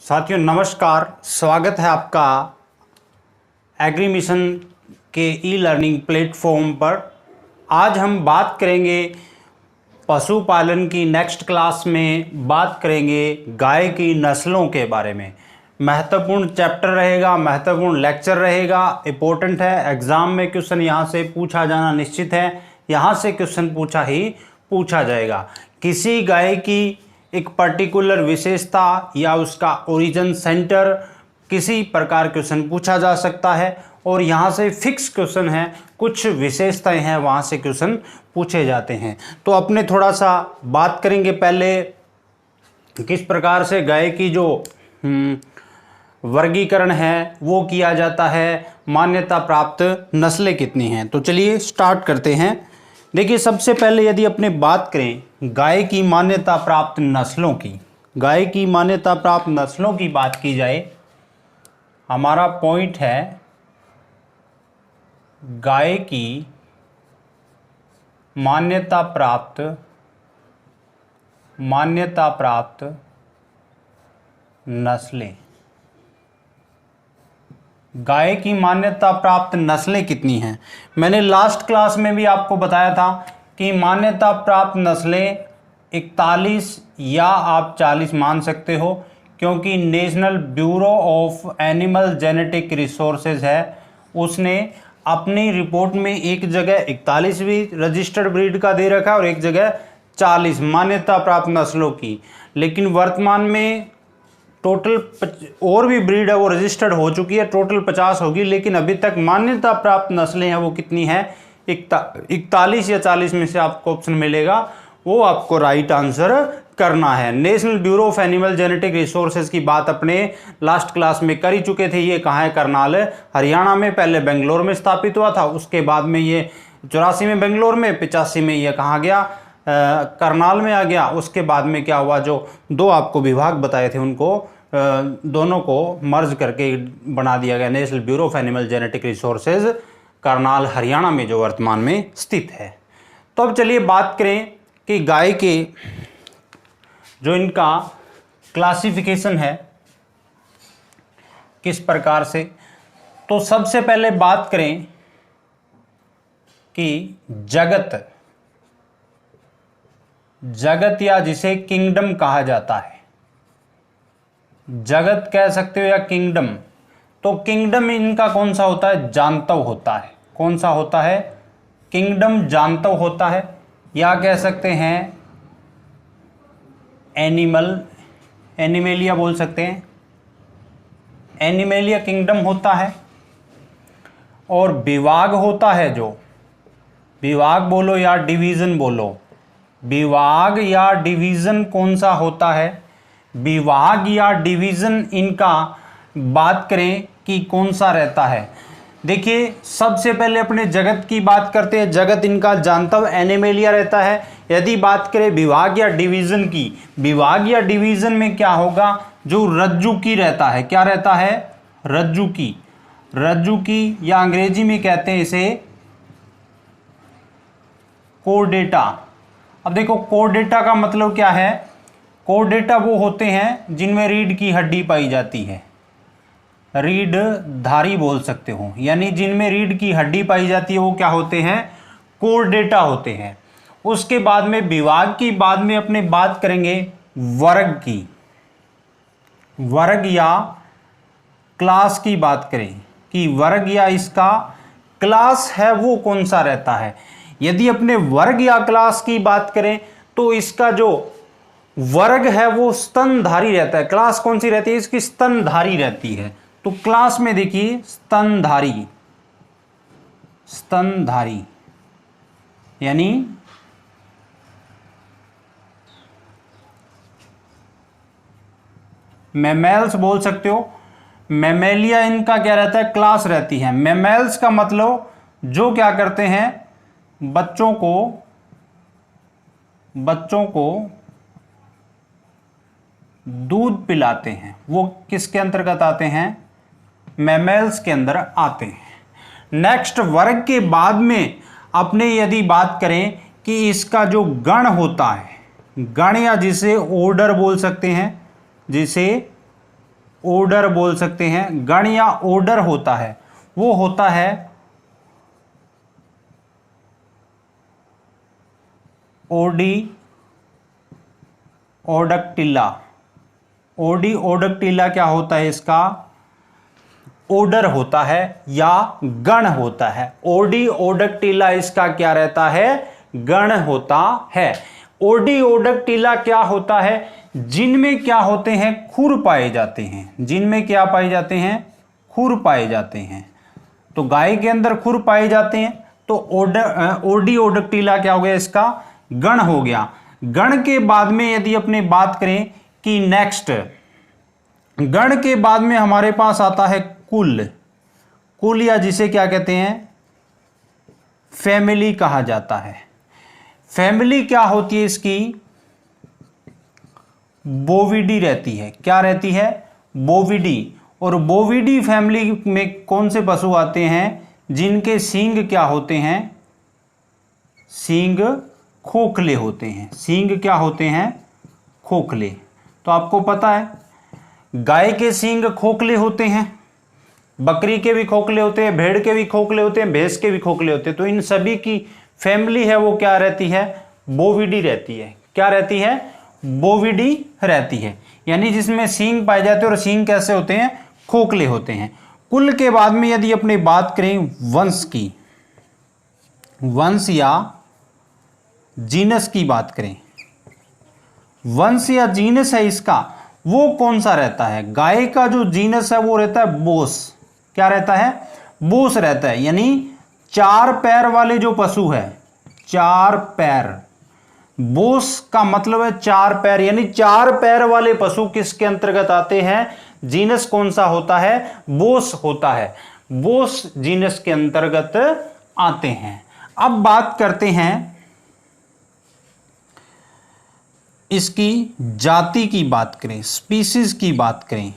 साथियों नमस्कार, स्वागत है आपका एग्री मिशन के ई लर्निंग प्लेटफॉर्म पर। आज हम बात करेंगे पशुपालन की। नेक्स्ट क्लास में बात करेंगे गाय की नस्लों के बारे में। महत्वपूर्ण चैप्टर रहेगा, महत्वपूर्ण लेक्चर रहेगा, इम्पोर्टेंट है। एग्ज़ाम में क्वेश्चन यहाँ से पूछा जाना निश्चित है, यहाँ से क्वेश्चन पूछा जाएगा। किसी गाय की एक पर्टिकुलर विशेषता या उसका ओरिजिन सेंटर किसी प्रकार क्वेश्चन पूछा जा सकता है, और यहाँ से फिक्स क्वेश्चन है, कुछ विशेषताएं हैं वहाँ से क्वेश्चन पूछे जाते हैं। तो अपने थोड़ा सा बात करेंगे पहले किस प्रकार से गाय की जो वर्गीकरण है वो किया जाता है, मान्यता प्राप्त नस्लें कितनी हैं। तो चलिए स्टार्ट करते हैं। देखिए, सबसे पहले यदि अपने बात करें गाय की मान्यता प्राप्त नस्लों की, गाय की मान्यता प्राप्त नस्लों की बात की जाए, हमारा पॉइंट है गाय की मान्यता प्राप्त नस्लें। गाय की मान्यता प्राप्त नस्लें कितनी हैं? मैंने लास्ट क्लास में भी आपको बताया था कि मान्यता प्राप्त नस्लें 41 या आप 40 मान सकते हो, क्योंकि national bureau of animal genetic resources है, उसने अपनी रिपोर्ट में एक जगह 41 भी रजिस्टर्ड ब्रीड का दे रखा है और एक जगह 40 मान्यता प्राप्त नस्लों की। लेकिन वर्तमान में टोटल और भी ब्रीड है वो रजिस्टर्ड हो चुकी है, टोटल 50 होगी, लेकिन अभी तक मान्यता प्राप्त नस्लें हैं वो कितनी है? 41 या 40 में से आपको ऑप्शन मिलेगा, वो आपको राइट आंसर करना है। National bureau of animal genetic resources की बात अपने लास्ट क्लास में कर ही चुके थे। ये कहाँ है? करनाल हरियाणा में। पहले बेंगलोर में स्थापित हुआ था, उसके बाद में ये 84 में बेंगलोर में, 85 में ये कहाँ गया? करनाल में आ गया। उसके बाद में क्या हुआ, जो दो आपको विभाग बताए थे उनको दोनों को मर्ज करके बना दिया गया national bureau of animal genetic resources, Karnal Haryana में जो वर्तमान में स्थित है। तो अब चलिए बात करें कि गाय के जो इनका क्लासिफिकेशन है किस प्रकार से। तो सबसे पहले बात करें कि जगत या जिसे किंगडम कहा जाता है, जगत कह सकते हो या किंगडम। तो किंगडम इनका कौन सा होता है? जानतव होता है। कौन सा होता है? किंगडम जानतव होता है, या कह सकते हैं एनिमेलिया बोल सकते हैं, एनिमेलिया किंगडम होता है। और विभाग होता है, जो विभाग बोलो या डिवीजन बोलो, विभाग या डिवीजन कौन सा होता है? विभाग या डिवीजन इनका बात करें कि कौन सा रहता है। देखिए, सबसे पहले अपने जगत की बात करते हैं। जगत इनका जानतव एनिमेलिया रहता है। यदि बात करें विभाग या डिवीजन की, विभाग या डिवीजन में क्या होगा? जो रज्जुकी रहता है। क्या रहता है? रज्जुकी या अंग्रेजी में कहते हैं इसे कोर्डेटा। अब देखो, कोर्डेटा का मतलब क्या है? कोर्डेटा वो होते हैं जिनमें रीढ़ की हड्डी पाई जाती है, रीढ़ धारी बोल सकते हो, यानी जिनमें रीढ़ की हड्डी पाई जाती है वो क्या होते हैं? कोर्डेटा होते हैं। उसके बाद में विभाग की बाद में अपने बात करेंगे वर्ग की, वर्ग या क्लास की बात करें कि वर्ग या इसका क्लास है वो कौन सा रहता है। यदि अपने वर्ग या क्लास की बात करें तो इसका जो वर्ग है वो स्तनधारी रहता है। क्लास कौन सी रहती है? इसकी स्तनधारी रहती है। तो क्लास में देखिए स्तनधारी यानी मैमेल्स बोल सकते हो। मैमेलिया इनका क्या रहता है? क्लास रहती है। मैमेल्स का मतलब जो क्या करते हैं? बच्चों को दूध पिलाते हैं। वो किसके अंतर्गत आते हैं? मैमेल्स के अंदर आते हैं। नेक्स्ट, वर्ग के बाद में अपने यदि बात करें कि इसका जो गण होता है, गण या जिसे ऑर्डर बोल सकते हैं, जिसे ओडर बोल सकते हैं, गण या ओडर होता है वो होता है ओडी ओडक्टिला। ओडी ओडक्टिला क्या होता है, इसका ओडर होता है या गण होता है। ओडी ओडक्टिला इसका क्या रहता है, गण होता है। ओडी ओडक्टिला क्या होता है, जिनमें क्या होते हैं, खुर पाए जाते हैं। जिनमें क्या पाए जाते हैं, खुर पाए जाते हैं। तो गाय के अंदर खुर पाए जाते हैं, तो ओडी ओडक्टिला क्या हो गया, इसका गण हो गया। गण के बाद में यदि अपने बात करें कि नेक्स्ट गण के बाद में हमारे पास आता है कुल। कुल या जिसे क्या कहते हैं, फैमिली कहा जाता है। फैमिली क्या होती है इसकी, बोविडी रहती है। क्या रहती है, बोविडी। और बोविडी फैमिली में कौन से पशु आते हैं, जिनके सींग क्या होते हैं, सींग खोखले होते हैं। सींग क्या होते हैं, खोखले। तो आपको पता है गाय के सींग खोखले होते हैं, बकरी के भी खोखले होते हैं, भेड़ के भी खोखले होते हैं, भैंस के भी खोखले होते हैं। तो इन सभी की फैमिली है वो क्या रहती है, बोविडी रहती है। क्या रहती है, बोविडी रहती है, यानी जिसमें सींग पाए जाते हैं। और सींग कैसे होते हैं, खोखले होते हैं। कुल के बाद में यदि अपनी बात करें वंश की, वंश या जीनस की बात करें, वंश या जीनस है इसका, वो कौन सा रहता है। गाय का जो जीनस है वो रहता है बोस। क्या रहता है, बोस रहता है। यानी 4 पैर वाले जो पशु है, 4 पैर, बोस का मतलब है 4 पैर, यानी 4 पैर वाले पशु किसके अंतर्गत आते हैं, जीनस कौन सा होता है, बोस होता है। बोस जीनस के अंतर्गत आते हैं। अब बात करते हैं इसकी जाति की बात करें, स्पीसीज की बात करें।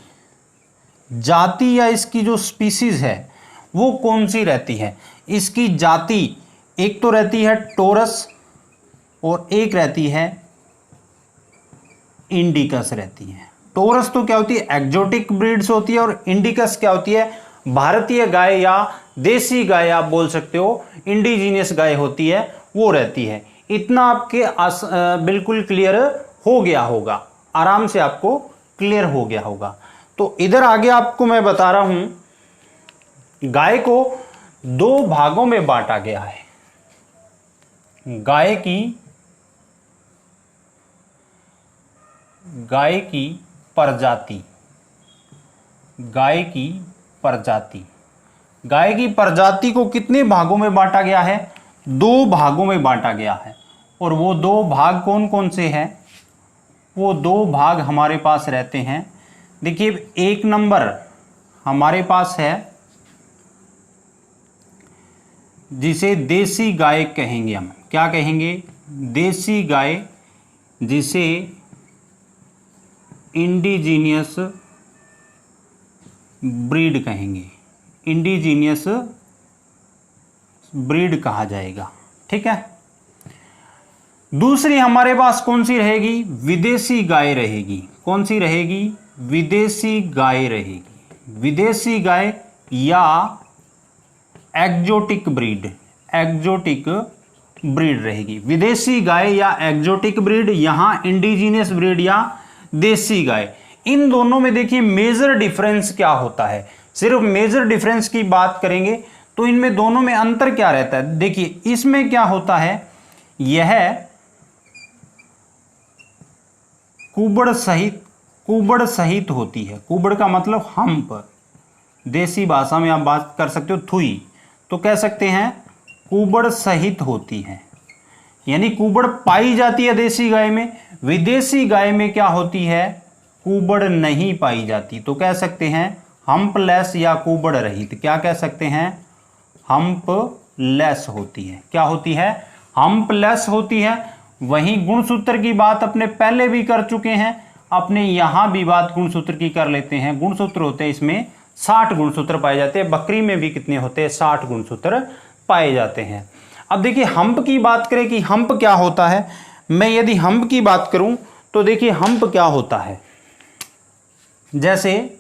जाति या इसकी जो स्पीसीज है वो कौन सी रहती है। इसकी जाति एक तो रहती है टोरस और एक रहती है इंडिकस रहती है। टोरस तो क्या होती है, एक्जोटिक ब्रीड्स होती है, और इंडिकस क्या होती है, भारतीय गाय या देसी गाय आप बोल सकते हो, इंडिजीनियस गाय होती है, वो रहती है। इतना आपके बिल्कुल क्लियर हो गया होगा, आराम से आपको क्लियर हो गया होगा। तो इधर आगे आपको मैं बता रहा हूं, गाय को 2 भागों में बांटा गया है। गाय की प्रजाति, गाय की प्रजाति, गाय की प्रजाति को कितने भागों में बांटा गया है, 2 भागों में बांटा गया है। और वो 2 भाग कौन कौन से हैं, वो 2 भाग हमारे पास रहते हैं। देखिए, 1 नंबर हमारे पास है जिसे देसी गाय कहेंगे हम। क्या कहेंगे, देसी गाय, जिसे इंडिजीनियस ब्रीड कहेंगे, इंडिजीनियस ब्रीड कहा जाएगा। ठीक है। दूसरी हमारे पास कौन सी रहेगी, विदेशी गाय रहेगी। कौन सी रहेगी, विदेशी गाय रहेगी। विदेशी गाय या एक्जोटिक ब्रीड, एक्जोटिक ब्रीड रहेगी। विदेशी गाय या एक्जोटिक ब्रीड, यहां इंडिजीनियस ब्रीड या देसी गाय। इन दोनों में देखिए मेजर डिफरेंस क्या होता है। सिर्फ मेजर डिफरेंस की बात करेंगे तो इनमें दोनों में अंतर क्या रहता है। देखिए, इसमें क्या होता है, यह कुबड़ सहित होती है। कुबड़ का मतलब हम्प, देसी भाषा में आप बात कर सकते हो थुई, तो कह सकते हैं कुबड़ सहित होती है, यानी कुबड़ पाई जाती है देसी गाय में। विदेशी गाय में क्या होती है, कुबड़ नहीं पाई जाती, तो कह सकते हैं हम्पलेस या कुबड़ रहित। क्या कह सकते हैं, हम्पलेस होती है। क्या होती है, हम्पलेस होती है। वहीं गुणसूत्र की बात अपने पहले भी कर चुके हैं, अपने यहां भी बात गुणसूत्र की कर लेते हैं। गुणसूत्र होते हैं, इसमें 60 गुणसूत्र पाए जाते हैं। बकरी में भी कितने होते हैं, 60 गुणसूत्र पाए जाते हैं। अब देखिए, हम्प की बात करें कि हम्प क्या होता है। मैं यदि हम्प की बात करूं तो देखिए हम्प क्या होता है, जैसे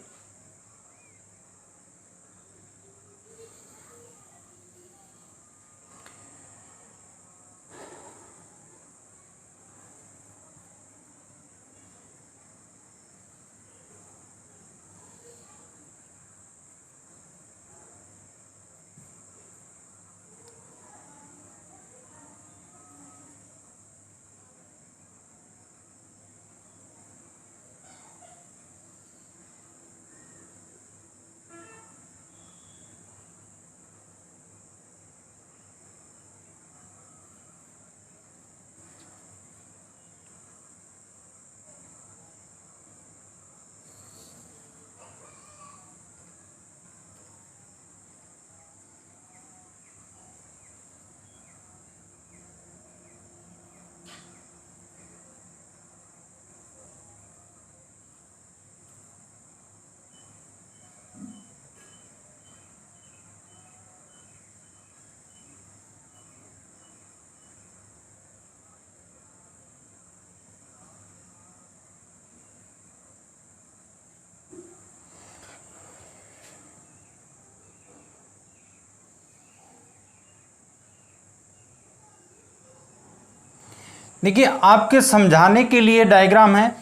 देखिए आपके समझाने के लिए डायग्राम है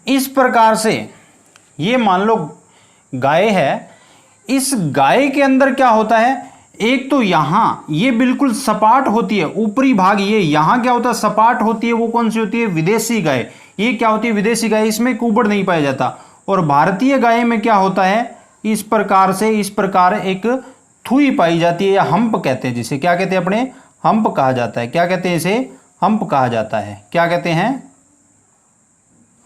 इस प्रकार से। ये मान लो गाय है, इस गाय के अंदर क्या होता है, एक तो यहाँ ये बिल्कुल सपाट होती है, ऊपरी भाग ये यहाँ क्या होता है सपाट होती है, वो कौन सी होती है विदेशी गाय। ये क्या होती है विदेशी गाय, इसमें कुबड़ नहीं पाया जाता। और भारतीय गाय में क्या होता है, इस प्रकार से, इस प्रकार एक थुई पाई जाती है, या हम्प कहते हैं जिसे, क्या कहते हैं अपने, हम्प कहा जाता है। क्या कहते हैं इसे, हम्प कहा जाता है। क्या कहते हैं,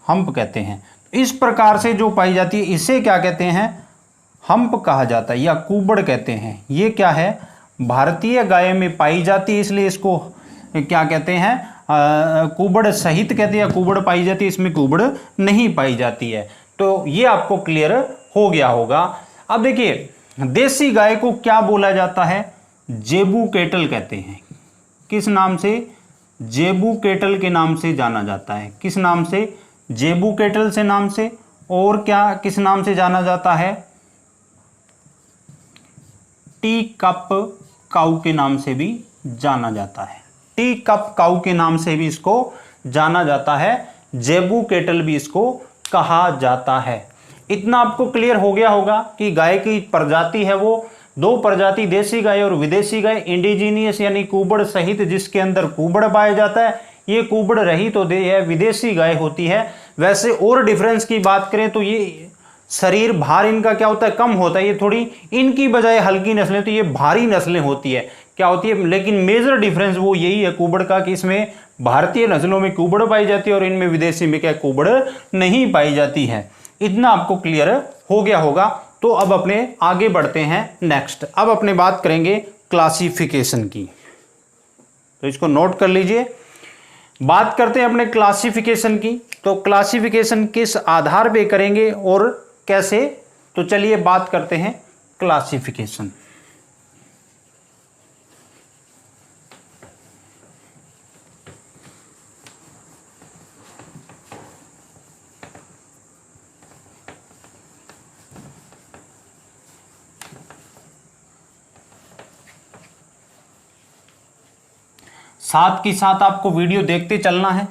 हम्प कहते हैं। इस प्रकार से जो पाई जाती है इसे क्या कहते हैं, हम्प कहा जाता है या कुबड़ कहते हैं। ये क्या है, भारतीय गाय में पाई जाती है, इसलिए इसको क्या कहते हैं, कुबड़ सहित कहते हैं, या कुबड़ पाई जाती है, इसमें कुबड़ नहीं पाई जाती है। तो ये आपको क्लियर हो गया होगा। अब देखिए देसी गाय को क्या बोला जाता है, जेबू कैटल कहते हैं। किस नाम से, जेबू कैटल के नाम से जाना जाता है। किस नाम से, जेबू कैटल से नाम से। और क्या किस नाम से जाना जाता है, टी कप काऊ के नाम से भी जाना जाता है। टी कप काऊ के नाम से भी इसको जाना जाता है, जेबू कैटल भी इसको कहा जाता है। इतना आपको क्लियर हो गया होगा कि गाय की प्रजाति है वो दो प्रजाति, देसी गाय और विदेशी गाय। इंडिजीनियस यानी कुबड़ सहित जिसके अंदर कुबड़ पाया जाता है, ये कुबड़ रहित तो विदेशी गाय होती है। वैसे और डिफरेंस की बात करें तो ये शरीर भार इनका क्या होता है, कम होता है। ये थोड़ी इनकी बजाय हल्की नस्लें, तो ये भारी नस्लें होती है, क्या होती है। लेकिन मेजर डिफरेंस वो यही है कुबड़ का कि इसमें भारतीय नस्लों में कुबड़ पाई जाती है और इनमें विदेशी में क्या कुबड़ नहीं पाई जाती है। इतना आपको क्लियर हो गया होगा। तो अब अपने आगे बढ़ते हैं नेक्स्ट। अब अपने बात करेंगे क्लासिफिकेशन की, तो इसको नोट कर लीजिए। बात करते हैं अपने क्लासिफिकेशन की। तो क्लासिफिकेशन किस आधार पे करेंगे और कैसे, तो चलिए बात करते हैं क्लासिफिकेशन। साथ ही साथ आपको वीडियो देखते चलना है,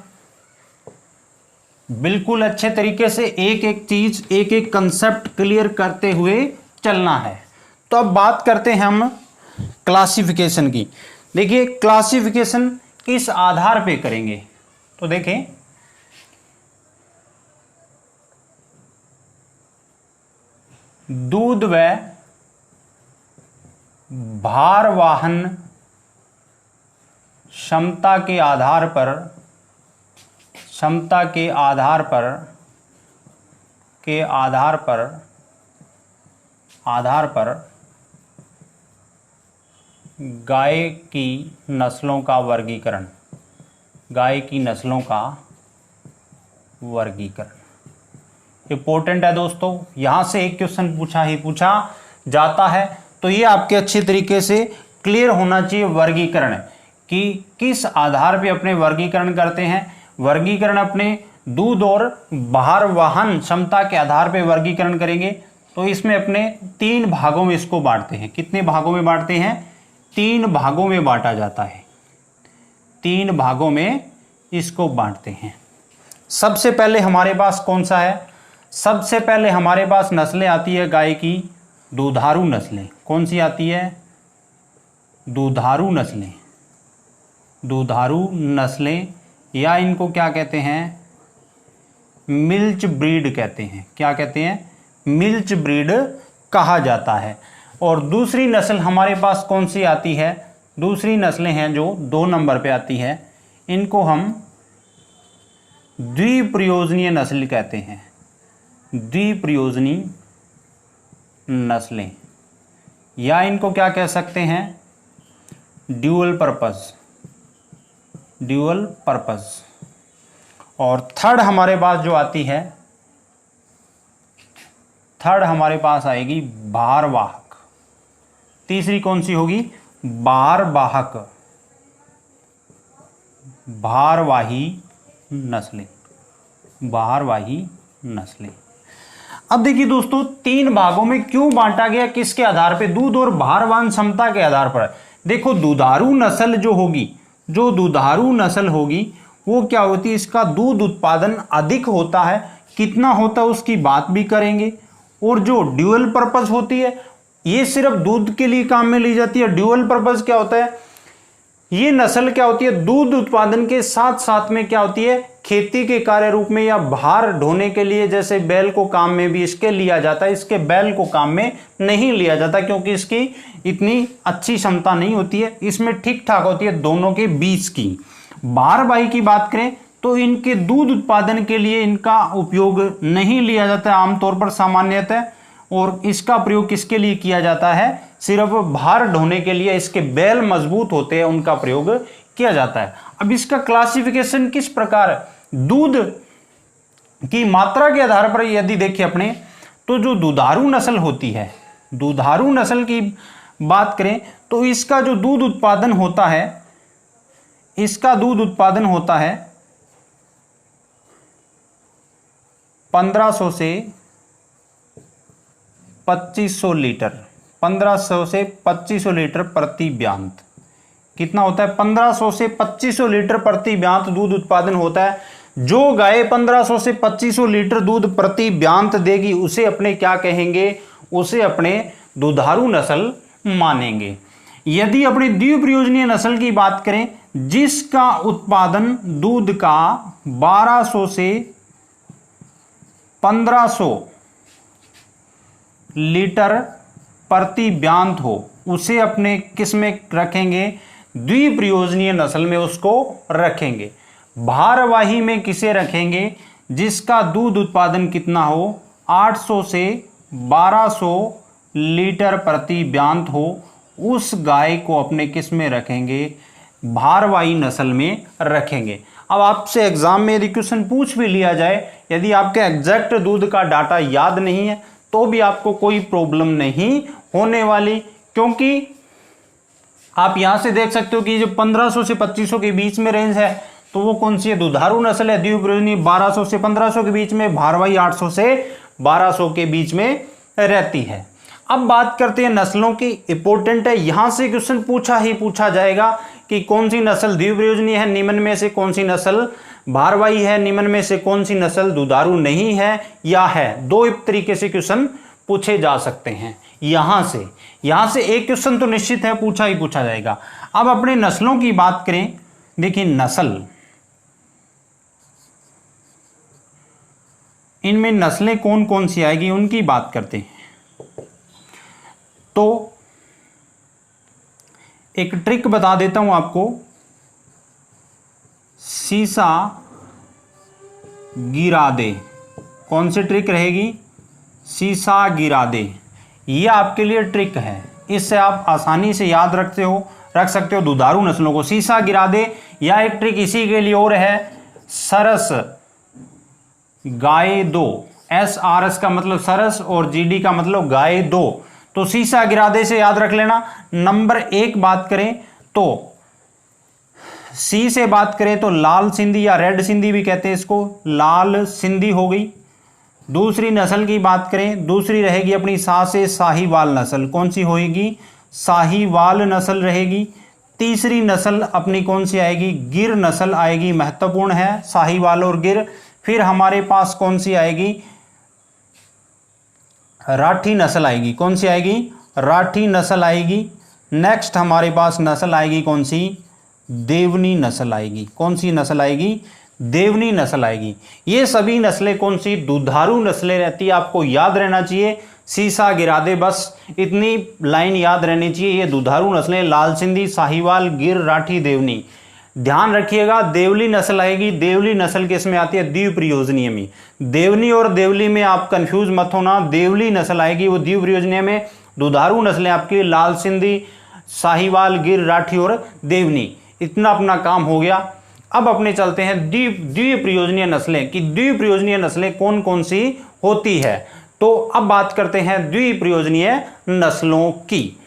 बिल्कुल अच्छे तरीके से एक एक चीज, एक एक कंसेप्ट क्लियर करते हुए चलना है। तो अब बात करते हैं हम क्लासिफिकेशन की। देखिए क्लासिफिकेशन किस आधार पे करेंगे, तो देखें दूध व भार वाहन क्षमता के आधार पर, क्षमता के आधार पर, के आधार पर, आधार पर गाय की नस्लों का वर्गीकरण, गाय की नस्लों का वर्गीकरण इंपॉर्टेंट है दोस्तों। यहां से एक क्वेश्चन पूछा जाता है, तो ये आपके अच्छे तरीके से क्लियर होना चाहिए। वर्गीकरण कि किस आधार पे अपने वर्गीकरण करते हैं। वर्गीकरण अपने दूध और भार वाहन क्षमता के आधार पे वर्गीकरण करेंगे। तो इसमें अपने 3 भागों में इसको बांटते हैं। कितने भागों में बांटते हैं, 3 भागों में बांटा जाता है। 3 भागों में इसको बांटते हैं। सबसे पहले हमारे पास कौन सा है, सबसे पहले हमारे पास नस्लें आती है गाय की दुधारू नस्लें। कौन सी आती है, दुधारू नस्लें। दुधारू नस्लें या इनको क्या कहते हैं, मिल्च ब्रीड कहते हैं। क्या कहते हैं, मिल्च ब्रीड कहा जाता है। और दूसरी नस्ल हमारे पास कौन सी आती है, दूसरी नस्लें हैं जो 2 नंबर पे आती है, इनको हम द्विप्रयोजनीय नस्ल कहते हैं। द्विप्रयोजनी नस्लें, या इनको क्या कह सकते हैं, ड्यूअल पर्पस, ड्यूअल पर्पस। और थर्ड हमारे पास जो आती है, थर्ड हमारे पास आएगी भारवाहक। तीसरी कौन सी होगी, भारवाहक, भारवाही नस्लें, भारवाही नस्लें। अब देखिए दोस्तों 3 भागों में क्यों बांटा गया, किसके आधार पे, दूध और भारवाहन क्षमता के आधार पर। देखो दुधारू नस्ल जो होगी, जो दुधारू नस्ल होगी वो क्या होती है, इसका दूध उत्पादन अधिक होता है। कितना होता है उसकी बात भी करेंगे। और जो ड्यूअल पर्पस होती है, ये सिर्फ दूध के लिए काम में ली जाती है। ड्यूअल पर्पस क्या होता है, ये नस्ल क्या होती है, दूध उत्पादन के साथ साथ में क्या होती है, खेती के कार्य रूप में या भार ढोने के लिए, जैसे बैल को काम में भी इसके लिया जाता है। इसके बैल को काम में नहीं लिया जाता क्योंकि इसकी इतनी अच्छी क्षमता नहीं होती है, इसमें ठीक ठाक होती है दोनों के बीच की। भारवाही की बात करें तो इनके दूध उत्पादन के लिए इनका उपयोग नहीं लिया जाता है आमतौर पर सामान्यतः, और इसका प्रयोग किसके लिए किया जाता है, सिर्फ भार ढोने के लिए। इसके बैल मजबूत होते हैं, उनका प्रयोग किया जाता है। अब इसका क्लासिफिकेशन किस प्रकार, दूध की मात्रा के आधार पर यदि देखें अपने, तो जो दुधारू नस्ल होती है, दुधारू नस्ल की बात करें तो इसका जो दूध उत्पादन होता है, इसका दूध उत्पादन होता है 1500 से 2500 लीटर, 1500 से 2500 लीटर प्रति ब्यांत। कितना होता है, 1500 से 2500 लीटर प्रति ब्यांत दूध उत्पादन होता है। जो गाय 1500 से 2500 लीटर दूध प्रति ब्यांत देगी उसे अपने क्या कहेंगे, उसे अपने दुधारू नस्ल मानेंगे। यदि अपनी द्विप्रयोजनीय नस्ल की बात करें, जिसका उत्पादन दूध का 1200 से 1500 लीटर प्रति ब्यांत हो, उसे अपने किस में रखेंगे, द्विप्रयोजनीय नस्ल में उसको रखेंगे। भारवाही में किसे रखेंगे, जिसका दूध उत्पादन कितना हो, 800 से 1200 लीटर प्रति ब्यांत हो, उस गाय को अपने किस में रखेंगे, भारवाही नस्ल में रखेंगे। अब आपसे एग्जाम में यदि क्वेश्चन पूछ भी लिया जाए, यदि आपके एग्जैक्ट दूध का डाटा याद नहीं है तो भी आपको कोई प्रॉब्लम नहीं होने वाली, क्योंकि आप यहां से देख सकते हो कि जो 1500 से 2500 के बीच में रेंज है तो वो कौन सी है, दुधारू नस्ल है। द्विप्रयोजनीय 1200 से 1500 के बीच में, भारवाही 800 से 1200 के बीच में रहती है। अब बात करते हैं नस्लों की, इंपॉर्टेंट है, यहां से क्वेश्चन पूछा जाएगा कि कौन सी नस्ल द्विप्रयोजनीय है, निम्न में से कौन सी नस्ल भारवाही है, निम्न में से कौन सी नस्ल दुधारू नहीं है या है। दो तरीके से क्वेश्चन पूछे जा सकते हैं। यहां से एक क्वेश्चन तो निश्चित है, पूछा जाएगा। अब अपने नस्लों की बात करें, देखिए नस्ल, इनमें नस्लें कौन कौन सी आएगी उनकी बात करते हैं। तो एक ट्रिक बता देता हूं आपको, सीसा गिरा दे, कौन सी ट्रिक रहेगी, सीसा गिरा दे, ये आपके लिए ट्रिक है। इससे आप आसानी से याद रख सकते हो दुधारू नस्लों को, सीसा गिरा दे। या एक ट्रिक इसी के लिए और है, सरस गाय दो, SRS का मतलब सरस और GD का मतलब गाय दो, तो सीसा गिरा दे से याद रख लेना। नंबर 1 बात करें तो सी से बात करें तो लाल सिंधी या रेड सिंधी भी कहते हैं इसको, लाल सिंधी हो गई। दूसरी नस्ल की बात करें, दूसरी रहेगी अपनी सा से साहीवाल नस्ल, कौन सी होगी, साहीवाल नस्ल रहेगी। तीसरी नस्ल अपनी कौन सी आएगी, गिर नस्ल आएगी, महत्वपूर्ण है साहीवाल और गिर। फिर हमारे पास कौन सी आएगी, राठी नस्ल आएगी, कौन सी आएगी, राठी नस्ल आएगी। नेक्स्ट हमारे पास नस्ल आएगी कौन सी, देवनी नस्ल आएगी, कौन सी नस्ल आएगी, देवनी नस्ल आएगी। ये सभी नस्लें कौन सी, दुधारू नस्लें रहती है, आपको याद रहना चाहिए। सीसा गिरा दे, बस इतनी लाइन याद रहनी चाहिए। ये दुधारू नस्लें लाल सिंधी, साहीवाल, गिर, राठी, देवनी। ध्यान रखिएगा देवली नस्ल आएगी, देवली नस्ल किस में आती है, द्विप्रयोजनीय में। देवनी और देवली में आप कंफ्यूज मत होना, देवली नस्ल आएगी वो द्विप्रयोजनीय में। दुधारू नस्लें आपकी लाल सिंधी, साहीवाल, गिर, राठी और देवनी। इतना अपना काम हो गया। अब अपने चलते हैं द्विप्रयोजनीय नस्लें कि द्विप्रयोजनीय नस्लें कौन कौन सी होती है। तो अब बात करते हैं द्विप्रयोजनीय नस्लों की।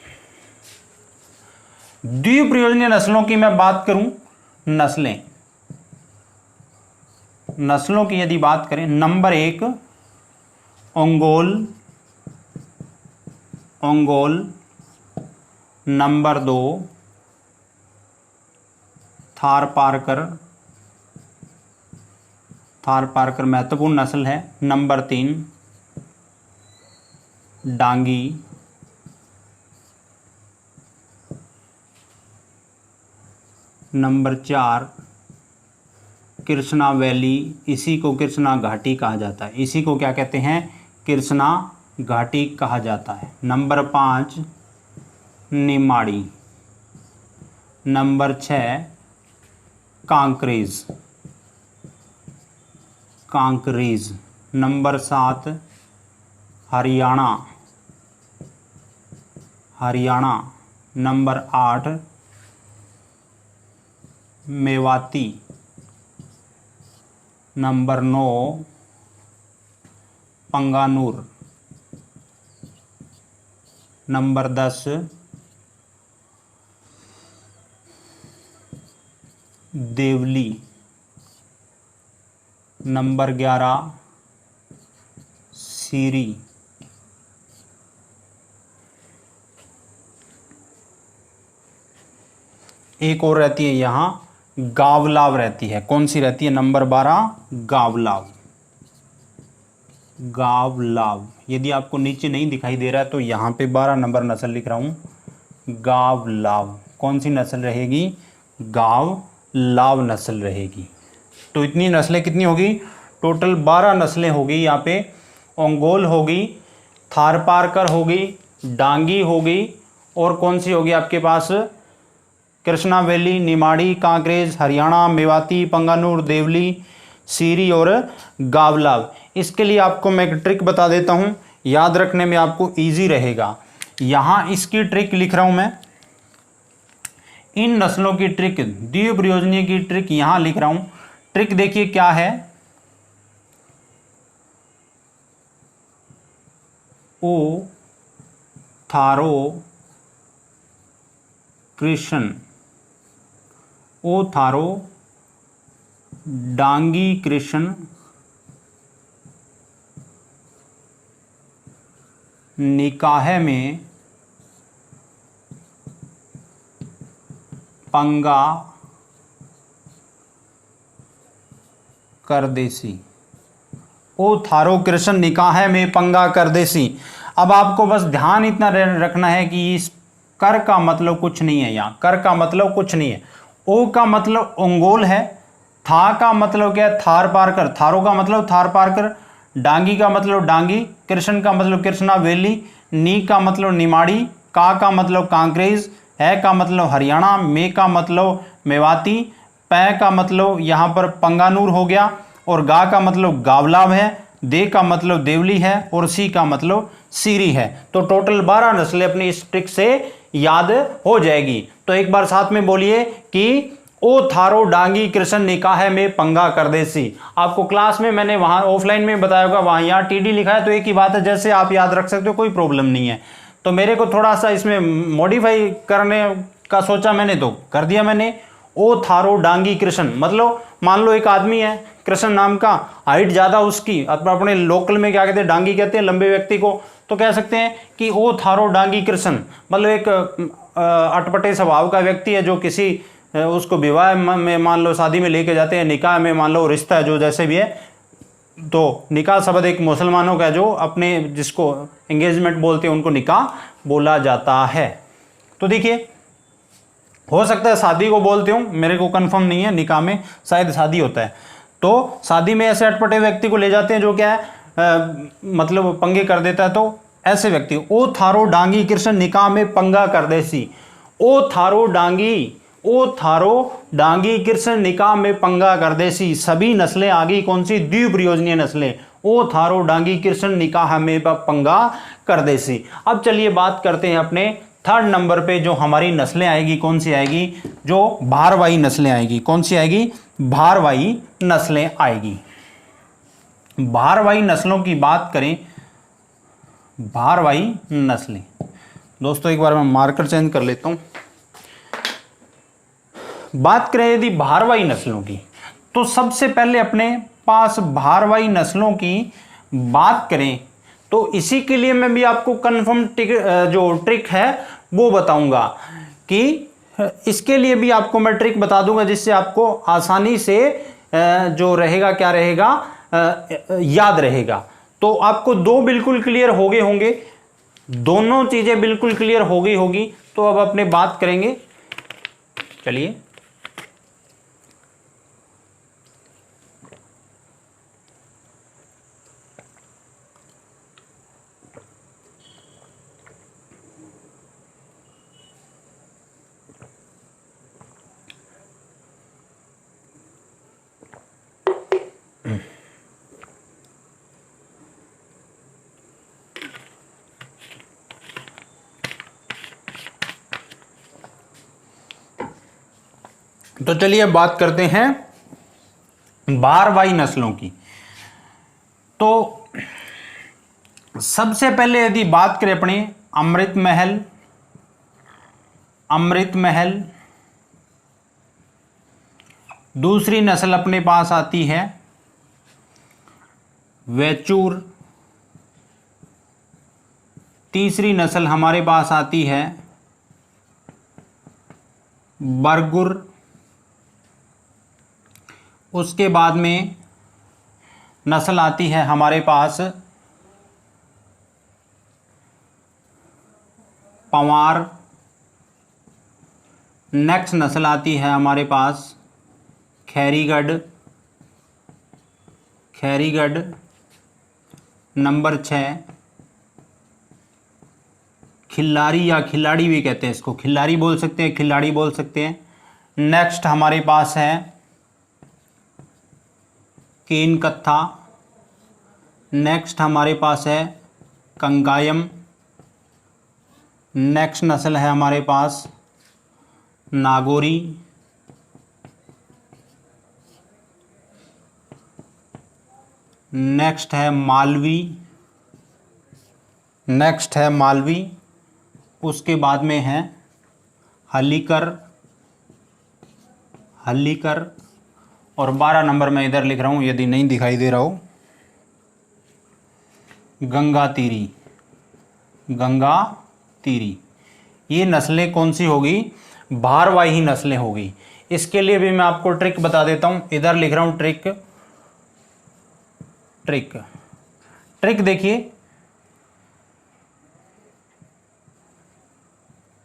द्विप्रयोजनीय नस्लों की मैं बात करूं, नस्लों की यदि बात करें, नंबर 1 ओंगोल, नंबर 2 थारपारकर, थारपारकर महत्वपूर्ण नस्ल है। Number 3 Dangi, number 4 Krishna valley, इसी को कृष्णा घाटी कहा जाता है, इसी को क्या कहते हैं, कृष्णा घाटी कहा जाता है। Number 5 Nimari, number 6 Kankrej, Kankrej, number 7 Haryana, Haryana, number 8 Mewati, number 9 Punganur, number 10 Devli, number 11 Siri, एक और रहती है यहाँ गावलाव रहती है। कौन सी रहती है, नंबर 12 गावलाव, गावलाव। यदि आपको नीचे नहीं दिखाई दे रहा है तो यहाँ पे 12 नंबर नस्ल लिख रहा हूँ, गावलाव। कौन सी नस्ल रहेगी, गावलाव नस्ल रहेगी। तो इतनी नस्लें कितनी होगी, टोटल 12 नस्लें होगी यहाँ पे। ओंगोल होगी, थारपारकर होगी, डांगी होगी, और कौन सी होगी आपके पास, कृष्णा वैली, निमाड़ी, कांकरेज, हरियाणा, मेवाती, पंगानूर, देवली, सीरी और गावलाव। इसके लिए आपको मैं एक ट्रिक बता देता हूँ, याद रखने में आपको इजी रहेगा। यहाँ इसकी ट्रिक लिख रहा हूँ मैं, इन नस्लों की ट्रिक, द्विप्रयोजनीय की ट्रिक यहाँ लिख रहा हूँ। ट्रिक देखिए क्या है, ओ थारो कृष्ण, ओ थारो डांगी कृष्ण, निकाह में पंगा करदेसी, ओ थारो कृष्ण निकाह में पंगा करदेसी। अब आपको बस ध्यान इतना रखना है कि इस कर का मतलब कुछ नहीं है, यहाँ कर का मतलब कुछ नहीं है। ओ का मतलब ओंगोल है, था का मतलब क्या है, थारपारकर, थारो का मतलब थारपारकर, डांगी का मतलब डांगी, कृष्ण का मतलब कृष्णा वैली, नी का मतलब निमाड़ी, का मतलब कांकरेज, है का मतलब हरियाणा, मे का मतलब मेवाती, पै का मतलब यहाँ पर पंगानूर हो गया, और गा का मतलब गावलाव है, दे का मतलब देवली है, और सी का मतलब सीरी है। तो टोटल 12 नस्लें अपनी इस ट्रिक से याद हो जाएगी। तो एक बार साथ में बोलिए कि ओ थारो डांगी कृष्ण निकाह में पंगा करदेसी। आपको क्लास में मैंने वहां ऑफलाइन में बताया होगा, वहां यहाँ टीडी लिखा है तो एक ही बात है, जैसे आप याद रख सकते हो, कोई प्रॉब्लम नहीं है। तो मेरे को थोड़ा सा इसमें मॉडिफाई करने का सोचा मैंने, तो कर दिया मैंने। ओ थारो डांगी कृष्ण मतलब मान लो एक आदमी है कृष्ण नाम का, हाइट ज़्यादा उसकी, अपने लोकल में क्या कहते हैं, डांगी कहते हैं लंबे व्यक्ति को, तो कह सकते हैं कि ओ थारो डांगी कृष्ण मतलब एक अटपटे स्वभाव का व्यक्ति है, जो किसी उसको विवाह में मान लो शादी में लेके जाते हैं, निकाह में मान लो रिश्ता है जो जैसे भी है, तो निकाह शब्द एक मुसलमानों का जो अपने जिसको एंगेजमेंट बोलते हैं उनको निकाह बोला जाता है। तो देखिए हो सकता है शादी को बोलते हूँ, मेरे को कंफर्म नहीं है, निकाह में शायद शादी होता है। तो शादी में ऐसे अटपटे व्यक्ति को ले जाते हैं जो क्या है मतलब पंगे कर देता है, तो ऐसे व्यक्ति। ओ थारो डांगी कृष्ण निकाह में पंगा करदेसी, ओ थारो डांगी, ओ थारो डांगी कृष्ण निकाह में पंगा करदेसी। सभी नस्लें आ गई, कौन सी, द्विप्रयोजनीय नस्लें। ओ थारो डांगी कृष्ण निकाह में पंगा करदेसी। अब चलिए बात करते हैं अपने थर्ड नंबर पे, जो हमारी नस्लें आएगी कौन सी आएगी, जो भारवाही नस्लें आएगी। कौन सी आएगी, भारवाही नस्लें आएगी। भारवाही नस्लों की बात करें, भारवाही नस्लें, दोस्तों एक बार मैं मार्कर चेंज कर लेता हूं। बात करें यदि भारवाही नस्लों की, तो सबसे पहले अपने पास भारवाही नस्लों की बात करें तो इसी के लिए मैं भी आपको कंफर्म जो ट्रिक है वो बताऊंगा, कि इसके लिए भी आपको मैं ट्रिक बता दूंगा जिससे आपको आसानी से जो रहेगा क्या रहेगा, याद रहेगा। तो आपको दो बिल्कुल क्लियर हो गए होंगे, दोनों चीजें बिल्कुल क्लियर हो गई होगी। तो अब अपने बात करेंगे, चलिए तो चलिए बात करते हैं भारवाही नस्लों की। तो सबसे पहले यदि बात करें अपने अमृत महल, दूसरी नस्ल अपने पास आती है वैचूर, तीसरी नस्ल हमारे पास आती है बरगुर, उसके बाद में नस्ल आती है हमारे पास पंवार, नेक्स्ट नस्ल आती है हमारे पास खैरीगढ़, नंबर 6 खिल्लारी या खिलाड़ी भी कहते हैं इसको, खिल्लारी बोल सकते हैं, खिलाड़ी बोल सकते हैं। नेक्स्ट हमारे पास है केनकत्था, नेक्स्ट हमारे पास है कंगायम, नेक्स्ट नस्ल है हमारे पास नागौरी, नेक्स्ट है मालवी, उसके बाद में है हल्लीकर, और 12 नंबर में इधर लिख रहा हूँ यदि नहीं दिखाई दे रहा हो, गंगा तीरी। ये नस्लें कौन सी होगी, भारवाही नस्लें होगी। इसके लिए भी मैं आपको ट्रिक बता देता हूँ, इधर लिख रहा हूँ ट्रिक देखिए,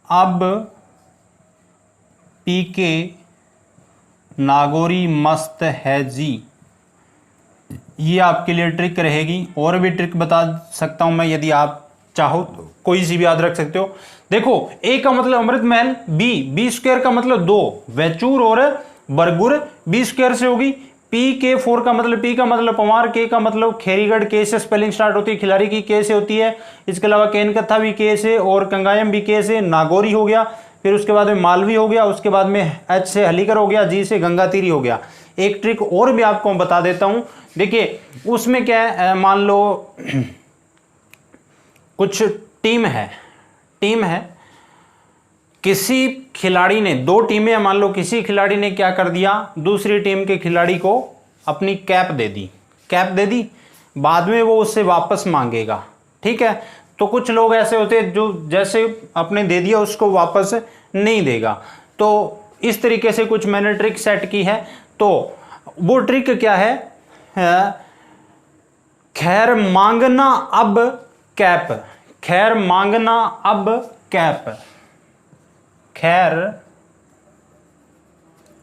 अब पीके नागौरी मस्त है जी, ये आपके लिए ट्रिक रहेगी। और भी ट्रिक बता सकता हूं मैं, यदि आप चाहो तो कोई सी भी याद रख सकते हो। देखो ए का मतलब अमृत महल, बी स्क्वायर का मतलब 2 वैचूर और बरगुर, बी स्क्वायर से होगी। पी के 4 का मतलब, पी का मतलब पंवार, के का मतलब खैरीगढ़, के से स्पेलिंग स्टार्ट होती है, खिलाड़ी की के से होती है। इसके अलावा केनकत्था भी के से, और कंगायम भी के से, नागौरी हो गया, फिर उसके बाद में मालवी हो गया, उसके बाद में एच से हलीकर हो गया, जी से गंगातीरी हो गया। एक ट्रिक और भी आपको बता देता हूं, देखिए उसमें क्या है, मान लो कुछ टीम है, किसी खिलाड़ी ने, 2 टीमें मान लो, किसी खिलाड़ी ने क्या कर दिया, दूसरी टीम के खिलाड़ी को अपनी कैप दे दी, बाद में वो उससे वापस मांगेगा, ठीक है। तो कुछ लोग ऐसे होते हैं जो जैसे अपने दे दिया उसको वापस नहीं देगा। तो इस तरीके से कुछ मैंने ट्रिक सेट की है। तो वो ट्रिक क्या है, खैर मांगना अब कैप, खैर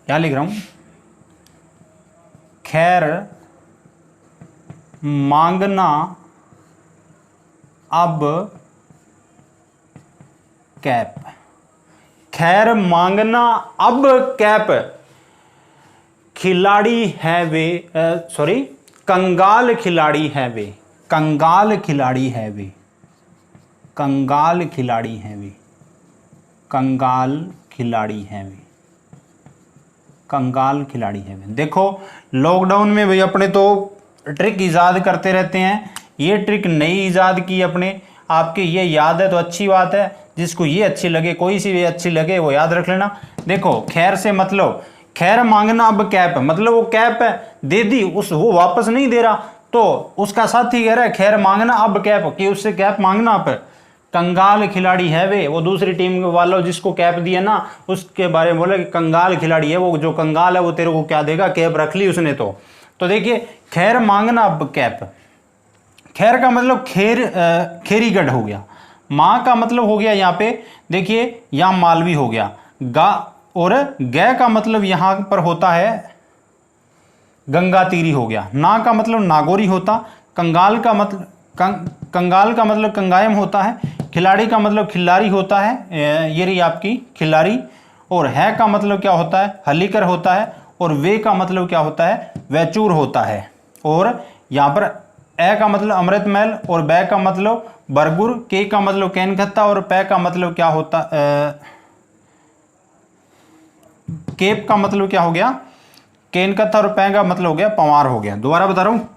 क्या लिख रहा हूं, खैर मांगना अब कैप, खैर मांगना अब कैप, खिलाड़ी है वे, सॉरी कंगाल खिलाड़ी है वे, कंगाल खिलाड़ी है वे, कंगाल खिलाड़ी है वे, कंगाल खिलाड़ी है वे, कंगाल खिलाड़ी है वे। देखो लॉकडाउन में भाई अपने तो ट्रिक ईजाद करते रहते हैं, ये ट्रिक नई ईजाद की अपने, आपके ये याद है तो अच्छी बात है, जिसको ये अच्छी लगे, कोई सी भी अच्छी लगे वो याद रख लेना। देखो खैर से मतलब, खैर मांगना अब कैप, मतलब वो कैप दे दी, वो वापस नहीं दे रहा, तो उसका साथी कह रहा है खैर मांगना अब कैप, कि उससे कैप मांगना आप, कंगाल खिलाड़ी है वे, वो दूसरी टीम वालों जिसको कैप दिया ना उसके बारे में बोला कि कंगाल खिलाड़ी है वो, जो कंगाल है वो तेरे को क्या देगा, कैप रख ली उसने। तो देखिए खैर मांगना, अब कैप, खैर का मतलब खेरीगढ़ हो गया, माँ का मतलब हो गया यहाँ पे देखिए यहाँ मालवी हो गया, गा और गै का मतलब यहाँ पर होता है गंगा तीरी हो गया, ना का मतलब नागौरी होता, कंगाल का मतलब कंगाल का मतलब कंगायम होता है, खिलाड़ी का मतलब खिल्लारी होता है, ये रही आपकी खिल्लारी, और है का मतलब क्या होता है, हलीकर होता है, और वे का मतलब क्या होता है, वैचूर होता है। और यहाँ पर ए का मतलब अमृत महल, और बै का मतलब बरगुर, के का मतलब कैनखत्ता, और पै का मतलब क्या होता, केप का मतलब क्या हो गया, केनकत्था, और पै का मतलब हो गया पंवार हो गया। दोबारा बता रहा हूँ,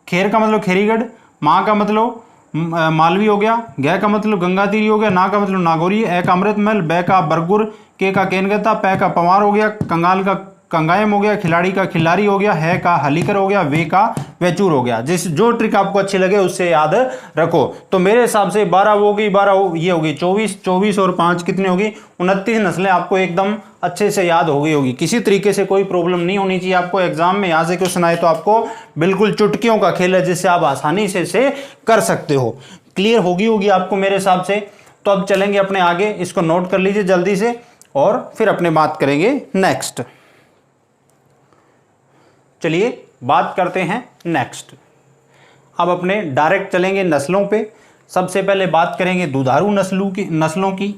खेर का मतलब खेरीगढ़, माँ का मतलब मालवी हो गया, गै का मतलब गंगा तीरी हो गया, ना का मतलब नागौरी, ए का अमृत महल, बै का बरगुर, के का केनकत्ता, पै का पंवार हो गया, कंगाल का कंगायम हो गया, खिलाड़ी का खिल्लारी हो गया, है का हलीकर हो गया, वे का वैचूर हो गया। जिस जो ट्रिक आपको अच्छी लगे उससे याद रखो। तो मेरे हिसाब से 12 होगी, 12 ये होगी 24, 24 और 5 कितनी होगी, 29 नस्लें आपको एकदम अच्छे से याद हो गई होगी। किसी तरीके से कोई प्रॉब्लम नहीं होनी चाहिए आपको एग्जाम में। यहाँ से क्वेश्चन आए तो आपको बिल्कुल चुटकियों का खेल है जिससे आप आसानी से कर सकते हो। क्लियर होगी आपको मेरे हिसाब से। तो अब चलेंगे अपने आगे, इसको नोट कर लीजिए जल्दी से और फिर अपने बात करेंगे नेक्स्ट। चलिए बात करते हैं नेक्स्ट। अब अपने डायरेक्ट चलेंगे नस्लों पे। सबसे पहले बात करेंगे दुधारू नस्लों की।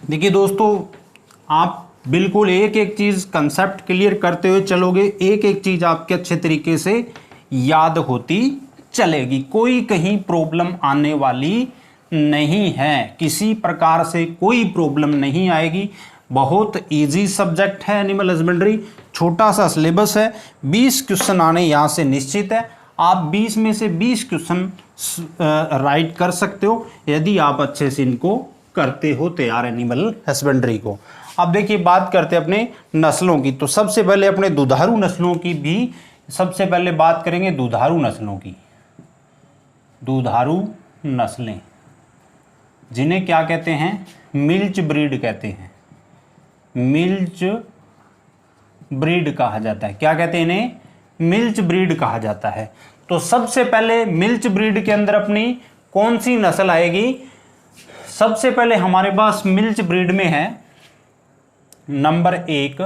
देखिए दोस्तों, आप बिल्कुल एक एक चीज कंसेप्ट क्लियर करते हुए चलोगे, एक एक चीज आपके अच्छे तरीके से याद होती चलेगी, कोई कहीं प्रॉब्लम आने वाली नहीं है, किसी प्रकार से कोई प्रॉब्लम नहीं आएगी। बहुत इजी सब्जेक्ट है एनिमल हस्बेंड्री, छोटा सा सिलेबस है, 20 क्वेश्चन आने यहाँ से निश्चित है। आप 20 में से 20 क्वेश्चन राइट कर सकते हो यदि आप अच्छे से इनको करते हो तैयार एनिमल हस्बेंड्री को। अब देखिए बात करते हैं अपने नस्लों की। तो सबसे पहले अपने दुधारू नस्लों की भी सबसे पहले बात करेंगे, दुधारू नस्लों की। दुधारू नस्लें जिन्हें क्या कहते हैं, मिल्च ब्रीड कहते हैं, मिल्च ब्रीड कहा जाता है। क्या कहते हैं इन्हें, मिल्च ब्रीड कहा जाता है। तो सबसे पहले मिल्च ब्रीड के अंदर अपनी कौन सी नस्ल आएगी, सबसे पहले हमारे पास मिल्च ब्रीड में है नंबर 1,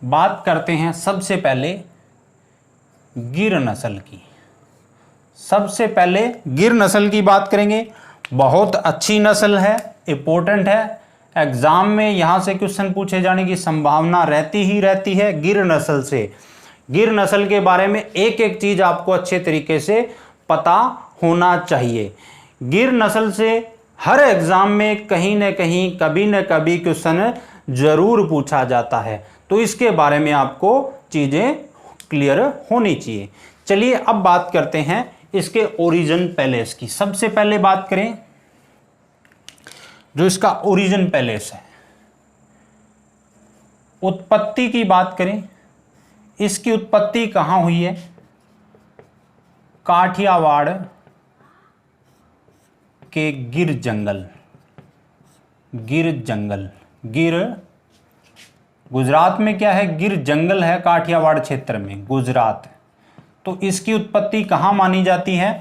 बात करते हैं सबसे पहले गिर नस्ल की। सबसे पहले गिर नस्ल की बात करेंगे। बहुत अच्छी नस्ल है, इंपॉर्टेंट है, एग्जाम में यहां से क्वेश्चन पूछे जाने की संभावना रहती ही रहती है गिर नस्ल से। गिर नस्ल के बारे में एक एक चीज आपको अच्छे तरीके से पता होना चाहिए। गिर नस्ल से हर एग्जाम में कहीं न कहीं कभी न कभी क्वेश्चन जरूर पूछा जाता है, तो इसके बारे में आपको चीजें क्लियर होनी चाहिए। चलिए अब बात करते हैं इसके ओरिजिन पैलेस की। सबसे पहले बात करें जो इसका ओरिजिन पैलेस है, उत्पत्ति की बात करें, इसकी उत्पत्ति कहां हुई है, काठियावाड़ के गिर जंगल। गिर गुजरात में क्या है, गिर जंगल है काठियावाड़ क्षेत्र में, गुजरात। तो इसकी उत्पत्ति कहां मानी जाती है,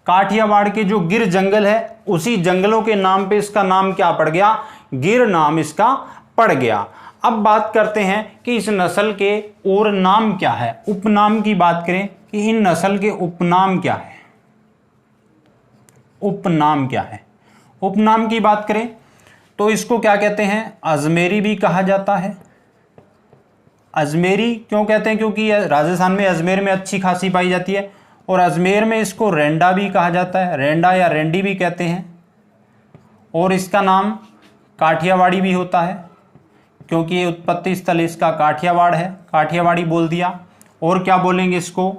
काठियावाड़ के जो गिर जंगल है उसी जंगलों के नाम पे इसका नाम क्या पड़ गया, गिर नाम इसका पड़ गया। अब बात करते हैं कि इस नस्ल के और नाम क्या है, उपनाम की बात करें कि इन नस्ल के उपनाम क्या है। उपनाम क्या है, उपनाम की बात करें तो इसको क्या कहते हैं, अजमेरी भी कहा जाता है। अजमेरी क्यों कहते हैं, क्योंकि राजस्थान में अजमेर में अच्छी खासी पाई जाती है, और अजमेर में इसको रेंडा भी कहा जाता है, रेंडा या रेंडी भी कहते हैं। और इसका नाम काठियावाड़ी भी होता है क्योंकि ये उत्पत्ति स्थल इसका काठियावाड़ है, काठियावाड़ी बोल दिया। और क्या बोलेंगे, इसको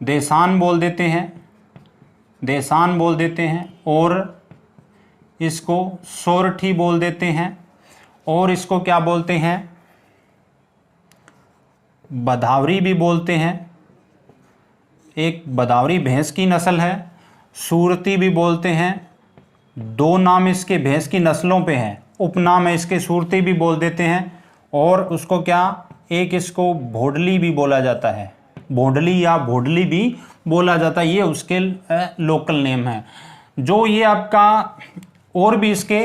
देसान बोल देते हैं, देसान बोल देते हैं, और इसको सोरठी बोल देते हैं, और इसको क्या बोलते हैं, बधावरी भी बोलते हैं। एक बधावरी भैंस की नस्ल है, सूरती भी बोलते हैं। दो नाम इसके भैंस की नस्लों पे हैं, उपनाम है इसके, सूरती भी बोल देते हैं। और उसको क्या, एक इसको भोडली भी बोला जाता है, भोडली या भोडली भी बोला जाता है, ये उसके लोकल नेम है। जो ये आपका और भी इसके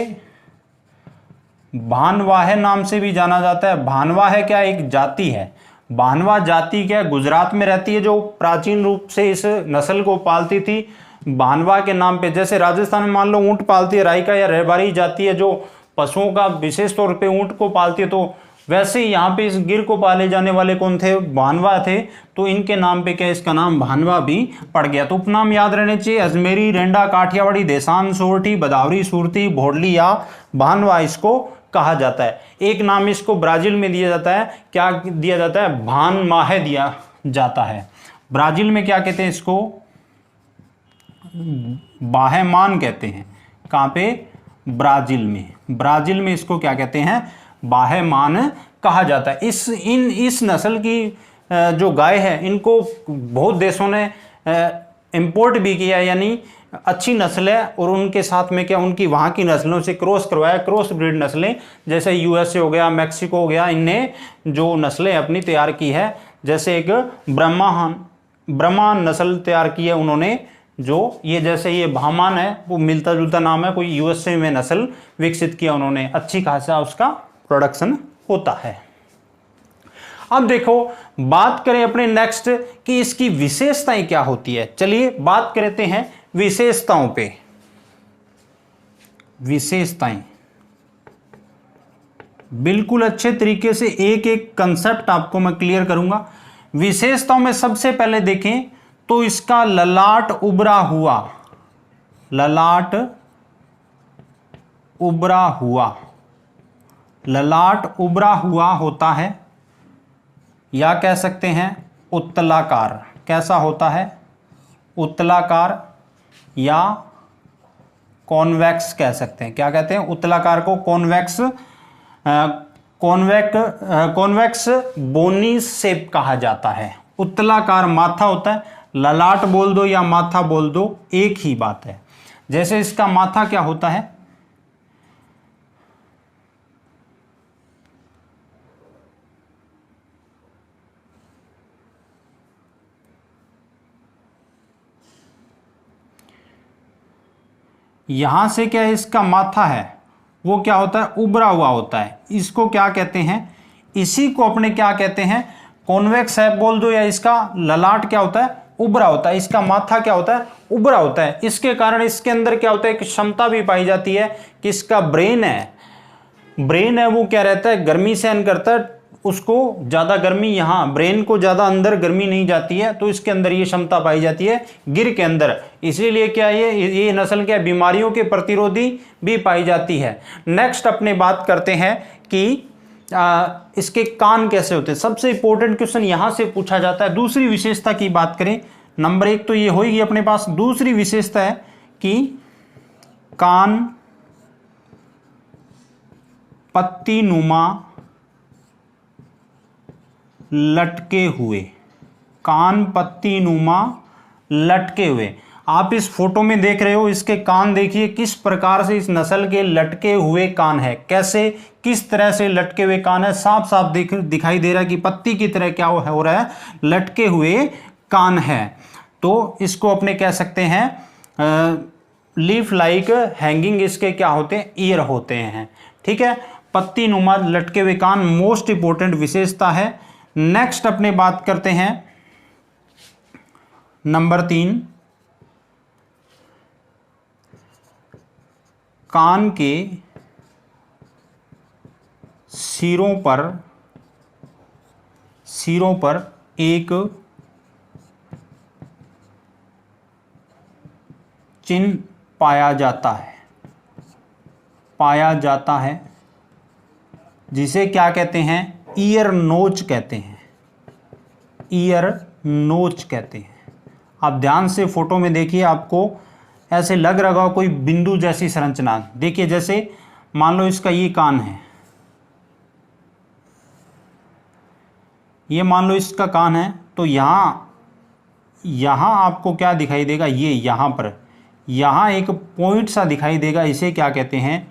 भानवाह नाम से भी जाना जाता है। भानवाह क्या, एक जाति है। भानवा जाति क्या गुजरात में रहती है, जो प्राचीन रूप से इस नस्ल को पालती थी भानवा के नाम पे। जैसे राजस्थान में मान लो ऊंट पालती है, रायका या रहबारी जाति है जो पशुओं का विशेष तौर पे ऊंट को पालती है, तो वैसे ही यहाँ पे इस गिर को पाले जाने वाले कौन थे, भानवा थे। तो इनके नाम पे क्या इसका नाम भानवा भी पड़ गया। तो उपनाम याद रहने चाहिए, अजमेरी, रेंडा, काठियावाड़ी, देसान, सोरठी, बदावरी, सूरती, भोडली या भानवा इसको कहा जाता है। एक नाम इसको ब्राजील में दिया जाता है, क्या दिया जाता है, भानमाहे दिया जाता है। ब्राजील में क्या कहते हैं इसको, बाहेमान कहते हैं। कहाँ पे, ब्राजील में। ब्राजील में इसको क्या कहते हैं, बाहेमान कहा जाता है। इस नस्ल की जो गाय है, इनको बहुत देशों ने इंपोर्ट भी किया, यानी अच्छी नस्ल है, और उनके साथ में क्या, उनकी वहाँ की नस्लों से क्रॉस करवाया, क्रॉस ब्रीड नस्लें, जैसे यूएसए हो गया, मैक्सिको हो गया, इनने जो नस्लें अपनी तैयार की है। जैसे एक ब्रह्मा नस्ल तैयार की है उन्होंने, जो ये जैसे ये भामान है, वो मिलता जुलता नाम है, कोई यूएसए में नस्ल विकसित किया उन्होंने, अच्छी खासा उसका प्रोडक्शन होता है। अब देखो बात करें अपने नेक्स्ट कि इसकी विशेषताएं क्या होती है। चलिए बात करते हैं विशेषताओं पे। विशेषताएं बिल्कुल अच्छे तरीके से एक एक कंसेप्ट आपको मैं क्लियर करूंगा। विशेषताओं में सबसे पहले देखें तो इसका ललाट उभरा हुआ, ललाट उभरा हुआ, ललाट उभरा हुआ होता है, या कह सकते हैं उत्तलाकार। कैसा होता है, उत्तलाकार या कॉन्वेक्स कह सकते हैं। क्या कहते हैं, उत्तलाकार को कॉन्वेक्स, कॉन्वेक्स बोनी शेप कहा जाता है। उत्तलाकार माथा होता है, ललाट बोल दो या माथा बोल दो, एक ही बात है। जैसे इसका माथा क्या होता है, यहां से क्या इसका माथा है वो क्या होता है, उभरा हुआ होता है। इसको क्या कहते हैं, इसी को अपने क्या कहते हैं, कॉन्वेक्स है बोल दो, या इसका ललाट क्या होता है, उभरा होता है। इसका माथा क्या होता है, उभरा होता है। इसके कारण इसके अंदर क्या होता है, एक क्षमता भी पाई जाती है कि इसका ब्रेन है वो क्या रहता है, गर्मी सहन करता है, उसको ज़्यादा गर्मी, यहाँ ब्रेन को ज़्यादा अंदर गर्मी नहीं जाती है, तो इसके अंदर ये क्षमता पाई जाती है गिर के अंदर। इसीलिए क्या ये नस्ल क्या बीमारियों के प्रतिरोधी भी पाई जाती है। नेक्स्ट अपने बात करते हैं कि इसके कान कैसे होते हैं। सबसे इंपॉर्टेंट क्वेश्चन यहाँ से पूछा जाता है। दूसरी विशेषता की बात करें, नंबर 1 तो ये होगी अपने पास। दूसरी विशेषता है कि कान पत्ती नुमा लटके हुए, कान पत्ती नुमा लटके हुए। आप इस फोटो में देख रहे हो, इसके कान देखिए किस प्रकार से इस नस्ल के लटके हुए कान है, कैसे किस तरह से लटके हुए कान है। साफ साफ दिखाई दे रहा है कि पत्ती की तरह क्या हो रहा है, लटके हुए कान है। तो इसको अपने कह सकते हैं लीफ लाइक हैंगिंग इसके क्या होते हैं, ईयर होते हैं। ठीक है, पत्ती नुमा लटके हुए कान मोस्ट इंपोर्टेंट विशेषता है। नेक्स्ट अपने बात करते हैं नंबर 3, कान के सिरों पर एक चिन्ह पाया जाता है जिसे क्या कहते हैं, ईयर नोच कहते हैं, ईयर नोच कहते हैं। आप ध्यान से फोटो में देखिए, आपको ऐसे लग रहा होगा कोई बिंदु जैसी संरचना। देखिए जैसे मान लो इसका ये कान है, ये मान लो इसका कान है, तो यहाँ आपको क्या दिखाई देगा, ये यहाँ पर यहाँ एक पॉइंट सा दिखाई देगा, इसे क्या कहते हैं,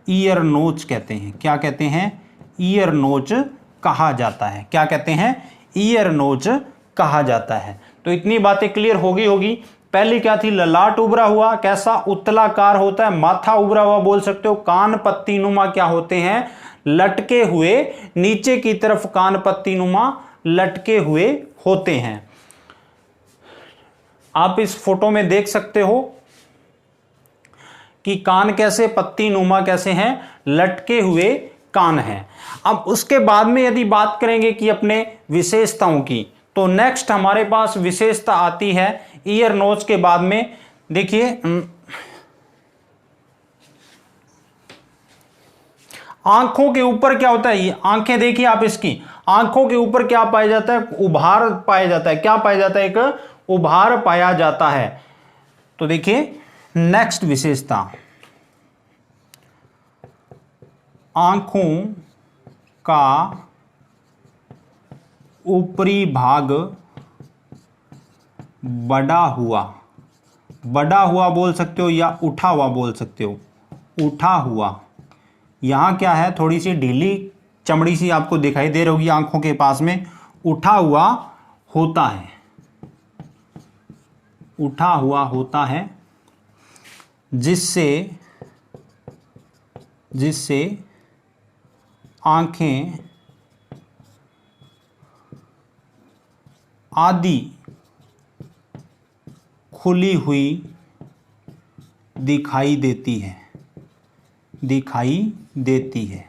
ईयर नोच कहते हैं। क्या कहते हैं, ईयर नोच कहा जाता है। क्या कहते हैं, ईयर नोच कहा जाता है। तो इतनी बातें क्लियर होगी। पहली क्या थी, ललाट उभरा हुआ, कैसा, उत्तलाकार होता है। माथा उभरा हुआ बोल सकते हो। कान पत्ती नुमा क्या होते हैं, लटके हुए, नीचे की तरफ कान पत्ती नुमा लटके हुए होते हैं। आप इस फोटो में देख सकते हो कि कान कैसे पत्ती नुमा कैसे हैं, लटके हुए कान हैं। अब उसके बाद में यदि बात करेंगे कि अपने विशेषताओं की, तो नेक्स्ट हमारे पास विशेषता आती है ईयर नोच के बाद में। देखिए आंखों के ऊपर क्या होता है, ये आंखें देखिए आप, इसकी आंखों के ऊपर क्या पाया जाता है, उभार पाया जाता है। क्या पाया जाता है, एक उभार पाया जाता है। तो देखिए नेक्स्ट विशेषता, आंखों का ऊपरी भाग बड़ा हुआ बोल सकते हो, या उठा हुआ बोल सकते हो। उठा हुआ, यहां क्या है, थोड़ी सी ढीली चमड़ी सी आपको दिखाई दे रही होगी आंखों के पास में, उठा हुआ होता है। उठा हुआ होता है, जिससे आंखें आदि खुली हुई दिखाई देती है।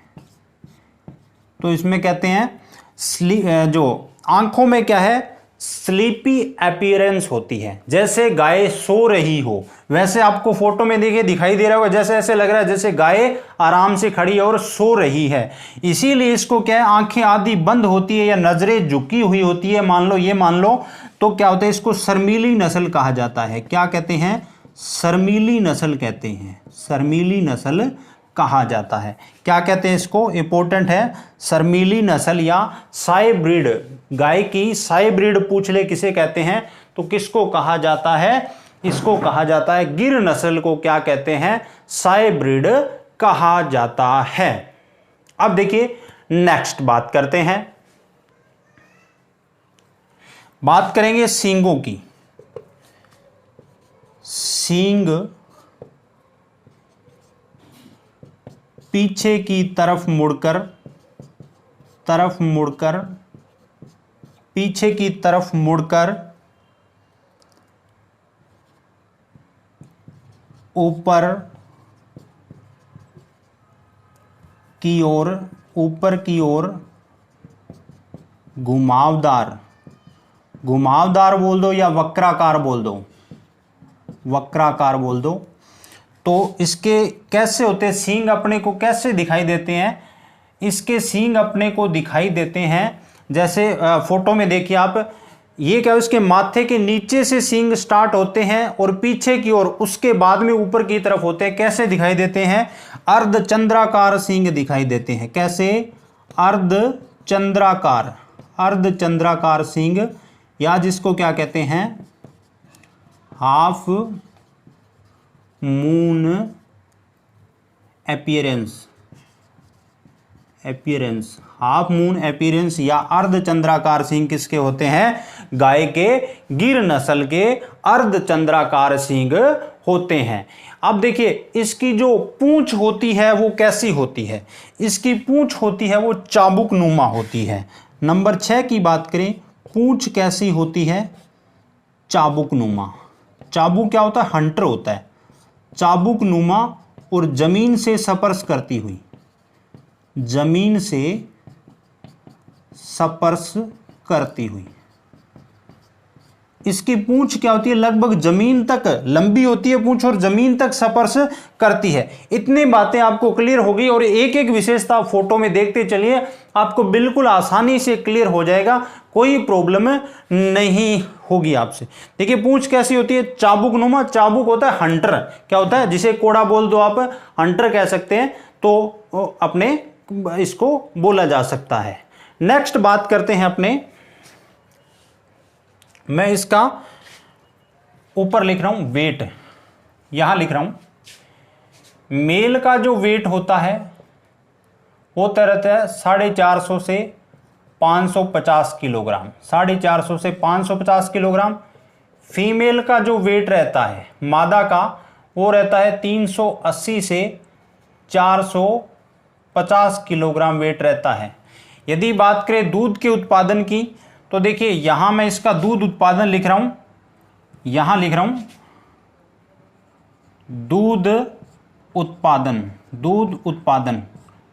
तो इसमें कहते हैं जो आंखों में क्या है, स्लीपी अपीयरेंस होती है। जैसे गाय सो रही हो, वैसे आपको फोटो में देखिए दिखाई दे रहा होगा, जैसे ऐसे लग रहा है जैसे गाय आराम से खड़ी है और सो रही है। इसीलिए इसको क्या है, आंखें आधी बंद होती है या नजरें झुकी हुई होती है, मान लो, तो क्या होता है, इसको शर्मीली नस्ल कहा जाता है। क्या कहते हैं, शर्मीली नस्ल कहते हैं। शर्मीली नस्ल कहा जाता है। क्या कहते हैं इसको, इंपॉर्टेंट है, शर्मीली नस्ल या साई ब्रीड। गाय की साई ब्रीड पूछ ले किसे कहते हैं, तो किसको कहा जाता है, इसको कहा जाता है गिर नस्ल को क्या कहते हैं, साई ब्रीड कहा जाता है। अब देखिए नेक्स्ट बात करते हैं, बात करेंगे सींगों की। सींग पीछे की तरफ मुड़कर पीछे की तरफ मुड़कर ऊपर की ओर घुमावदार बोल दो या वक्राकार बोल दो। तो इसके कैसे होते हैं सींग, अपने को कैसे दिखाई देते हैं, इसके सींग अपने को दिखाई देते हैं जैसे फोटो में देखिए आप, ये क्या, इसके माथे के नीचे से सींग स्टार्ट होते हैं और पीछे की ओर उसके बाद में ऊपर की तरफ होते हैं। कैसे दिखाई देते हैं, अर्धचंद्राकार सींग दिखाई देते हैं। कैसे, अर्धचंद्राकार सींग, या जिसको क्या कहते हैं, half moon appearance, half moon appearance या अर्धचंद्राकार सींग किसके होते हैं, गाय के गिर नस्ल के अर्धचंद्राकार सींग होते हैं। अब देखिए इसकी जो पूंछ होती है वो कैसी होती है, इसकी पूंछ होती है वो चाबुक नुमा होती है। नंबर 6 की बात करें, पूंछ कैसी होती है, चाबुक नुमा। चाबुक क्या होता है, हंटर होता है। चाबुक नुमा और जमीन से स्पर्श करती हुई, इसकी पूंछ क्या होती है, लगभग जमीन तक लंबी होती है पूंछ और जमीन तक स्पर्श करती है। इतनी बातें आपको क्लियर हो गई और एक एक विशेषता फोटो में देखते चलिए, आपको बिल्कुल आसानी से क्लियर हो जाएगा, कोई प्रॉब्लम नहीं होगी आपसे। देखिए पूंछ कैसी होती है, चाबुक नुमा। चाबुक होता है हंटर, क्या होता है, जिसे कोड़ा बोल दो आप, हंटर कह सकते हैं, तो अपने इसको बोला जा सकता है। नेक्स्ट बात करते हैं अपने मैं इसका ऊपर लिख रहा हूं वेट, यहां लिख रहा हूं मेल का जो वेट होता है वो रहता है 450 से 550 किलोग्राम, 450 से 550 किलोग्राम। फीमेल का जो वेट रहता है मादा का वो रहता है 380 से 450 किलोग्राम वेट रहता है। यदि बात करें दूध के उत्पादन की तो देखिए यहां मैं इसका दूध उत्पादन लिख रहा हूं, यहां लिख रहा हूं दूध उत्पादन, दूध उत्पादन,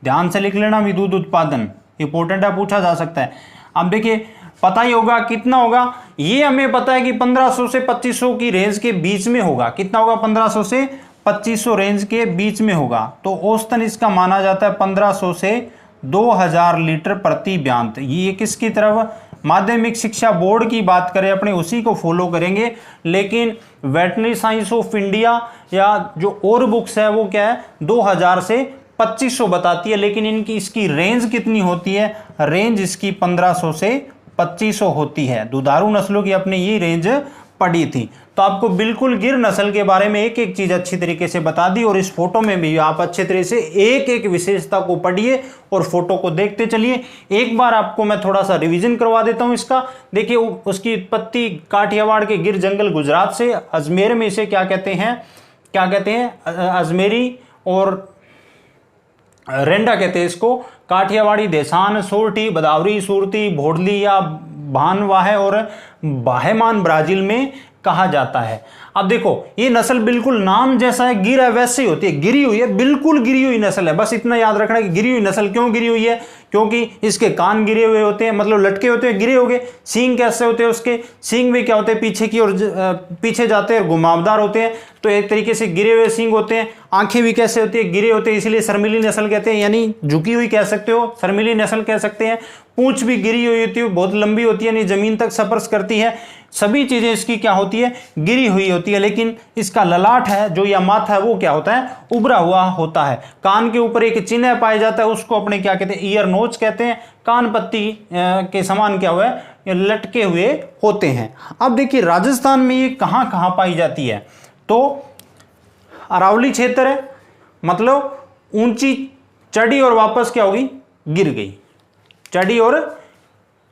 ध्यान से लिख लेना भी, दूध उत्पादन इंपॉर्टेंट है, पूछा जा सकता है। अब देखिए पता ही होगा कितना होगा, ये हमें पता है कि 1500 से 2500 की रेंज के बीच में होगा। कितना होगा? 1500 से 2500 रेंज के बीच में होगा। तो औसतन इसका माना जाता है 1500 से 2000 लीटर प्रति ब्यांत। ये किसकी तरफ? माध्यमिक शिक्षा बोर्ड की बात करें अपने, उसी को फॉलो करेंगे। लेकिन वेटनरी साइंस ऑफ इंडिया या जो और बुक्स है वो क्या है 2000 से 2500 बताती है, लेकिन इनकी इसकी रेंज कितनी होती है? रेंज इसकी 1500 से 2500 होती है। दुधारू नस्लों की अपने ये रेंज पड़ी थी। तो आपको बिल्कुल गिर नस्ल के बारे में एक एक चीज अच्छी तरीके से बता दी, और इस फोटो में भी आप अच्छे तरह से एक एक विशेषता को पढ़िए और फोटो को देखते चलिए। एक बार आपको मैं थोड़ा सा रिवीजन करवा देता हूं इसका। देखिए उसकी उत्पत्ति काठियावाड़ के गिर जंगल गुजरात से, अजमेर में इसे क्या कहते हैं, क्या कहते हैं? अजमेरी और रेंडा कहते हैं इसको। काठियावाड़ी, देसान, सोरठी, बदावरी, सुरती, भोडली या भानवाह और बाहेमान ब्राजील में कहा जाता है। अब देखो ये नस्ल बिल्कुल नाम जैसा है, गिर है वैसे ही होती है, गिरी हुई है, बिल्कुल गिरी हुई नस्ल है। बस इतना याद रखना कि गिरी हुई नस्ल क्यों गिरी हुई है, क्योंकि इसके कान गिरे हुए होते हैं, मतलब लटके होते हैं, गिरे हो गए। सींग कैसे होते हैं उसके? सींग भी क्या होते हैं? पीछे की ओर पीछे जाते हैं और घुमावदार होते हैं, तो एक तरीके से गिरे हुए सींग होते हैं। आंखें भी कैसे होती है? गिरे होते हैं, इसलिए शर्मीली नस्ल कहते हैं, यानी झुकी हुई कह सकते हो, शर्मीली नस्ल कह सकते हैं। पूंछ भी गिरी हुई होती है, बहुत लंबी होती है, यानी जमीन तक स्पर्श करती है। सभी चीजें इसकी क्या होती है? गिरी हुई होती है। लेकिन इसका ललाट है जो या माथा है वो क्या होता है? उभरा हुआ होता है। कान के ऊपर एक चिन्ह पाया जाता है, उसको अपने क्या कहते हैं? ईयर नोच कहते हैं। कान पत्ती के समान क्या हुआ है? लटके हुए होते हैं। अब देखिए राजस्थान में ये कहां कहां पाई जाती है? तो अरावली क्षेत्र है, मतलब ऊंची चढ़ी और वापस क्या होगी? गिर गई, चढ़ी और।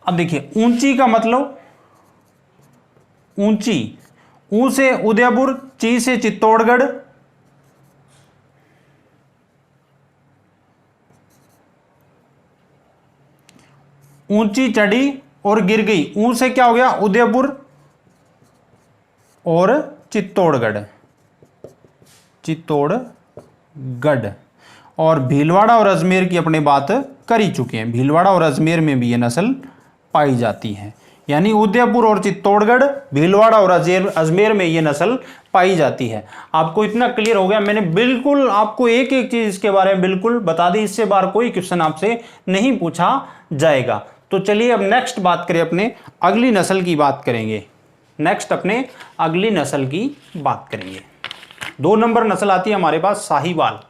अब देखिए ऊंची का मतलब ऊंची, ऊ से उदयपुर, ची से चित्तौड़गढ़, ऊंची चढ़ी और गिर गई। ऊ से क्या हो गया? उदयपुर और चित्तौड़गढ़, चित्तौड़गढ़। और भीलवाड़ा और अजमेर की अपने बात कर ही चुके हैं। भीलवाड़ा और अजमेर में भी ये नस्ल पाई जाती है, यानी उदयपुर और चित्तौड़गढ़, भीलवाड़ा और अजमेर में ये नस्ल पाई जाती है। आपको इतना क्लियर हो गया? मैंने बिल्कुल आपको एक एक चीज इसके बारे में बिल्कुल बता दी, इससे बाहर कोई क्वेश्चन आपसे नहीं पूछा जाएगा। तो चलिए अब नेक्स्ट बात करें, अपने अगली नस्ल की बात करेंगे। नेक्स्ट अपने अगली नस्ल की बात करेंगे। 2 नंबर नस्ल आती है हमारे पास साहीवाल।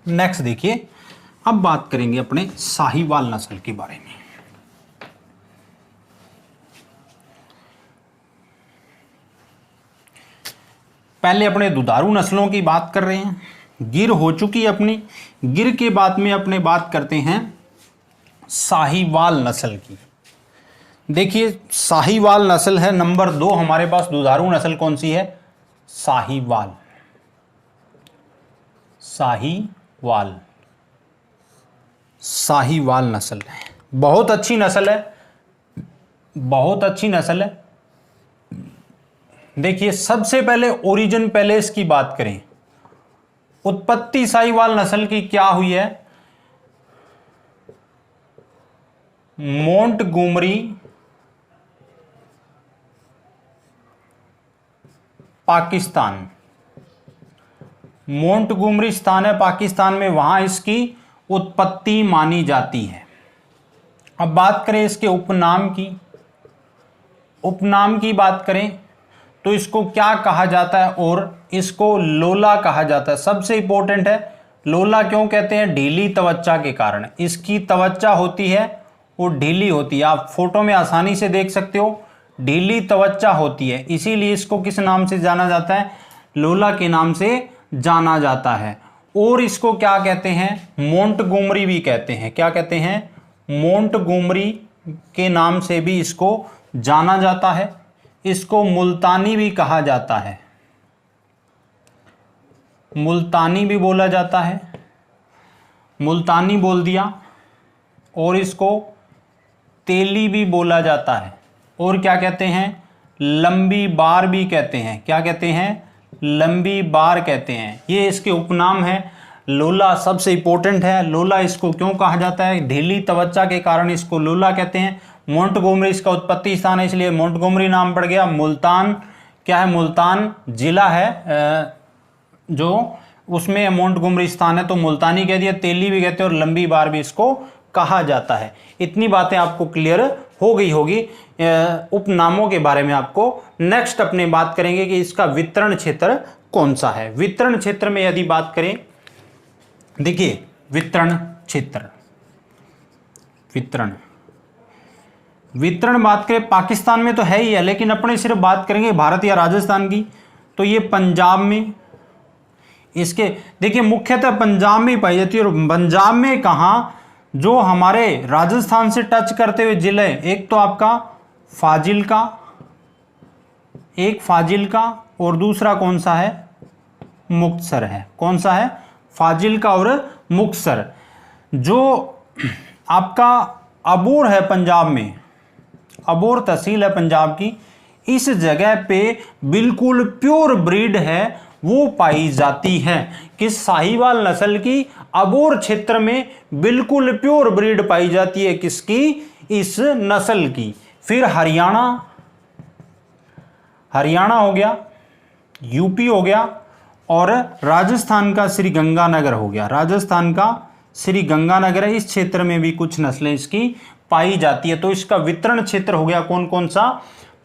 नेक्स्ट देखिए, अब बात करेंगे अपने साहीवाल नस्ल के बारे में। पहले अपने दुधारू नस्लों की बात कर रहे हैं, गिर हो चुकी है अपनी। गिर के बाद में अपने बात करते हैं साहीवाल नस्ल की। देखिए साहीवाल नस्ल है नंबर 2 हमारे पास। दुधारू नस्ल कौन सी है? साहीवाल, साहीवाल, साहीवाल नस्ल है। बहुत अच्छी नस्ल है, बहुत अच्छी नस्ल है। देखिए सबसे पहले ओरिजिन पहले इसकी बात करें, उत्पत्ति साहीवाल नस्ल की क्या हुई है? मोंटगोमरी, पाकिस्तान, मोंटगोमरी स्थान है पाकिस्तान में, वहां इसकी उत्पत्ति मानी जाती है। अब बात करें इसके उपनाम की, उपनाम की बात करें तो इसको क्या कहा जाता है, और इसको लोला कहा जाता है। सबसे इंपॉर्टेंट है, लोला क्यों कहते हैं? ढीली त्वचा के कारण। इसकी त्वचा होती है वो ढीली होती है, आप फोटो में आसानी से देख सकते हो, ढीली त्वचा होती है, इसीलिए इसको किस नाम से जाना जाता है? लोला के नाम से जाना जाता है। और इसको क्या कहते हैं? मोंटगोमरी भी कहते हैं। क्या कहते हैं? मोंटगोमरी के नाम से भी इसको जाना जाता है। इसको मुल्तानी भी कहा जाता है, मुल्तानी भी बोला जाता है, मुल्तानी बोल दिया। और इसको तेली भी बोला जाता है। और क्या कहते हैं? लंबी बार भी कहते हैं। क्या कहते हैं? लंबी बार कहते हैं। ये इसके उपनाम है। लोला सबसे इंपॉर्टेंट है। लोला इसको क्यों कहा जाता है? ढीली त्वचा के कारण इसको लोला कहते हैं। मोंटगोमरी इसका उत्पत्ति स्थान है, इसलिए मोंटगोमरी नाम पड़ गया। मुल्तान क्या है? मुल्तान जिला है जो, उसमें मोंटगोमरी स्थान है तो मुल्तानी कह दिया। तेली भी कहते हैं और लंबी बार भी इसको कहा जाता है। इतनी बातें आपको क्लियर हो गई होगी उपनामों के बारे में। आपको नेक्स्ट अपने बात करेंगे कि इसका वितरण क्षेत्र कौन सा है। वितरण क्षेत्र में यदि बात करें, देखिए वितरण क्षेत्र, वितरण बात करें पाकिस्तान में तो है ही है, लेकिन अपने सिर्फ बात करेंगे भारत या राजस्थान की, तो ये पंजाब में इसके देखिए मुख्यतः पंजाब में ही पाई जाती है। और पंजाब में कहाँ? जो हमारे राजस्थान से टच करते हुए जिले, एक तो आपका फाजिल्का, एक फाजिल्का और दूसरा कौन सा है? मुक्तसर है। कौन सा है? फाजिल्का और मुक्तसर। जो आपका अबोर है पंजाब में, अबोर तहसील है पंजाब की, इस जगह पे बिल्कुल प्योर ब्रीड है वो पाई जाती है। किस? साहिवाल नस्ल की अबोर क्षेत्र में बिल्कुल प्योर ब्रीड पाई जाती है। किसकी? इस नस्ल की। फिर हरियाणा, हरियाणा हो गया, यूपी हो गया, और राजस्थान का श्री गंगानगर हो गया। राजस्थान का श्री गंगानगर है, इस क्षेत्र में भी कुछ नस्लें इसकी पाई जाती है। तो इसका वितरण क्षेत्र हो गया कौन कौन सा?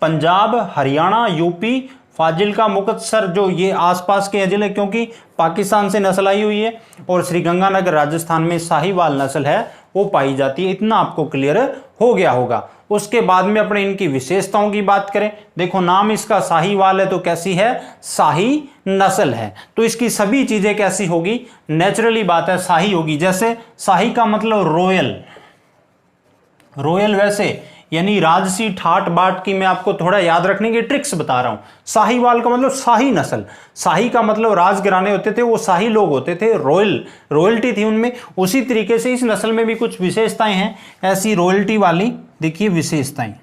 पंजाब, हरियाणा, यूपी, फाजिल्का, मुक्तसर, जो ये आसपास के जिले, क्योंकि पाकिस्तान से नस्ल आई हुई है, और श्री गंगानगर राजस्थान में साहिवाल नस्ल है वो पाई जाती है। इतना आपको क्लियर हो गया होगा। उसके बाद में अपने इनकी विशेषताओं की बात करें, देखो नाम इसका साहिवाल है तो कैसी है? शाही नस्ल है। तो इसकी सभी चीजें कैसी होगी? नेचुरली बात है शाही होगी। जैसे शाही का मतलब रॉयल, रॉयल वैसे यानी राजसी ठाट बाट की मैं आपको थोड़ा याद रखने की ट्रिक्स बता रहा हूं। साहिवाल का मतलब शाही नस्ल, शाही का मतलब राजघराने होते थे, वो शाही लोग होते थे, रॉयल्टी थी उनमें। उसी तरीके से इस नस्ल में भी कुछ विशेषताएं हैं ऐसी रॉयल्टी वाली। देखिए विशेषताएं,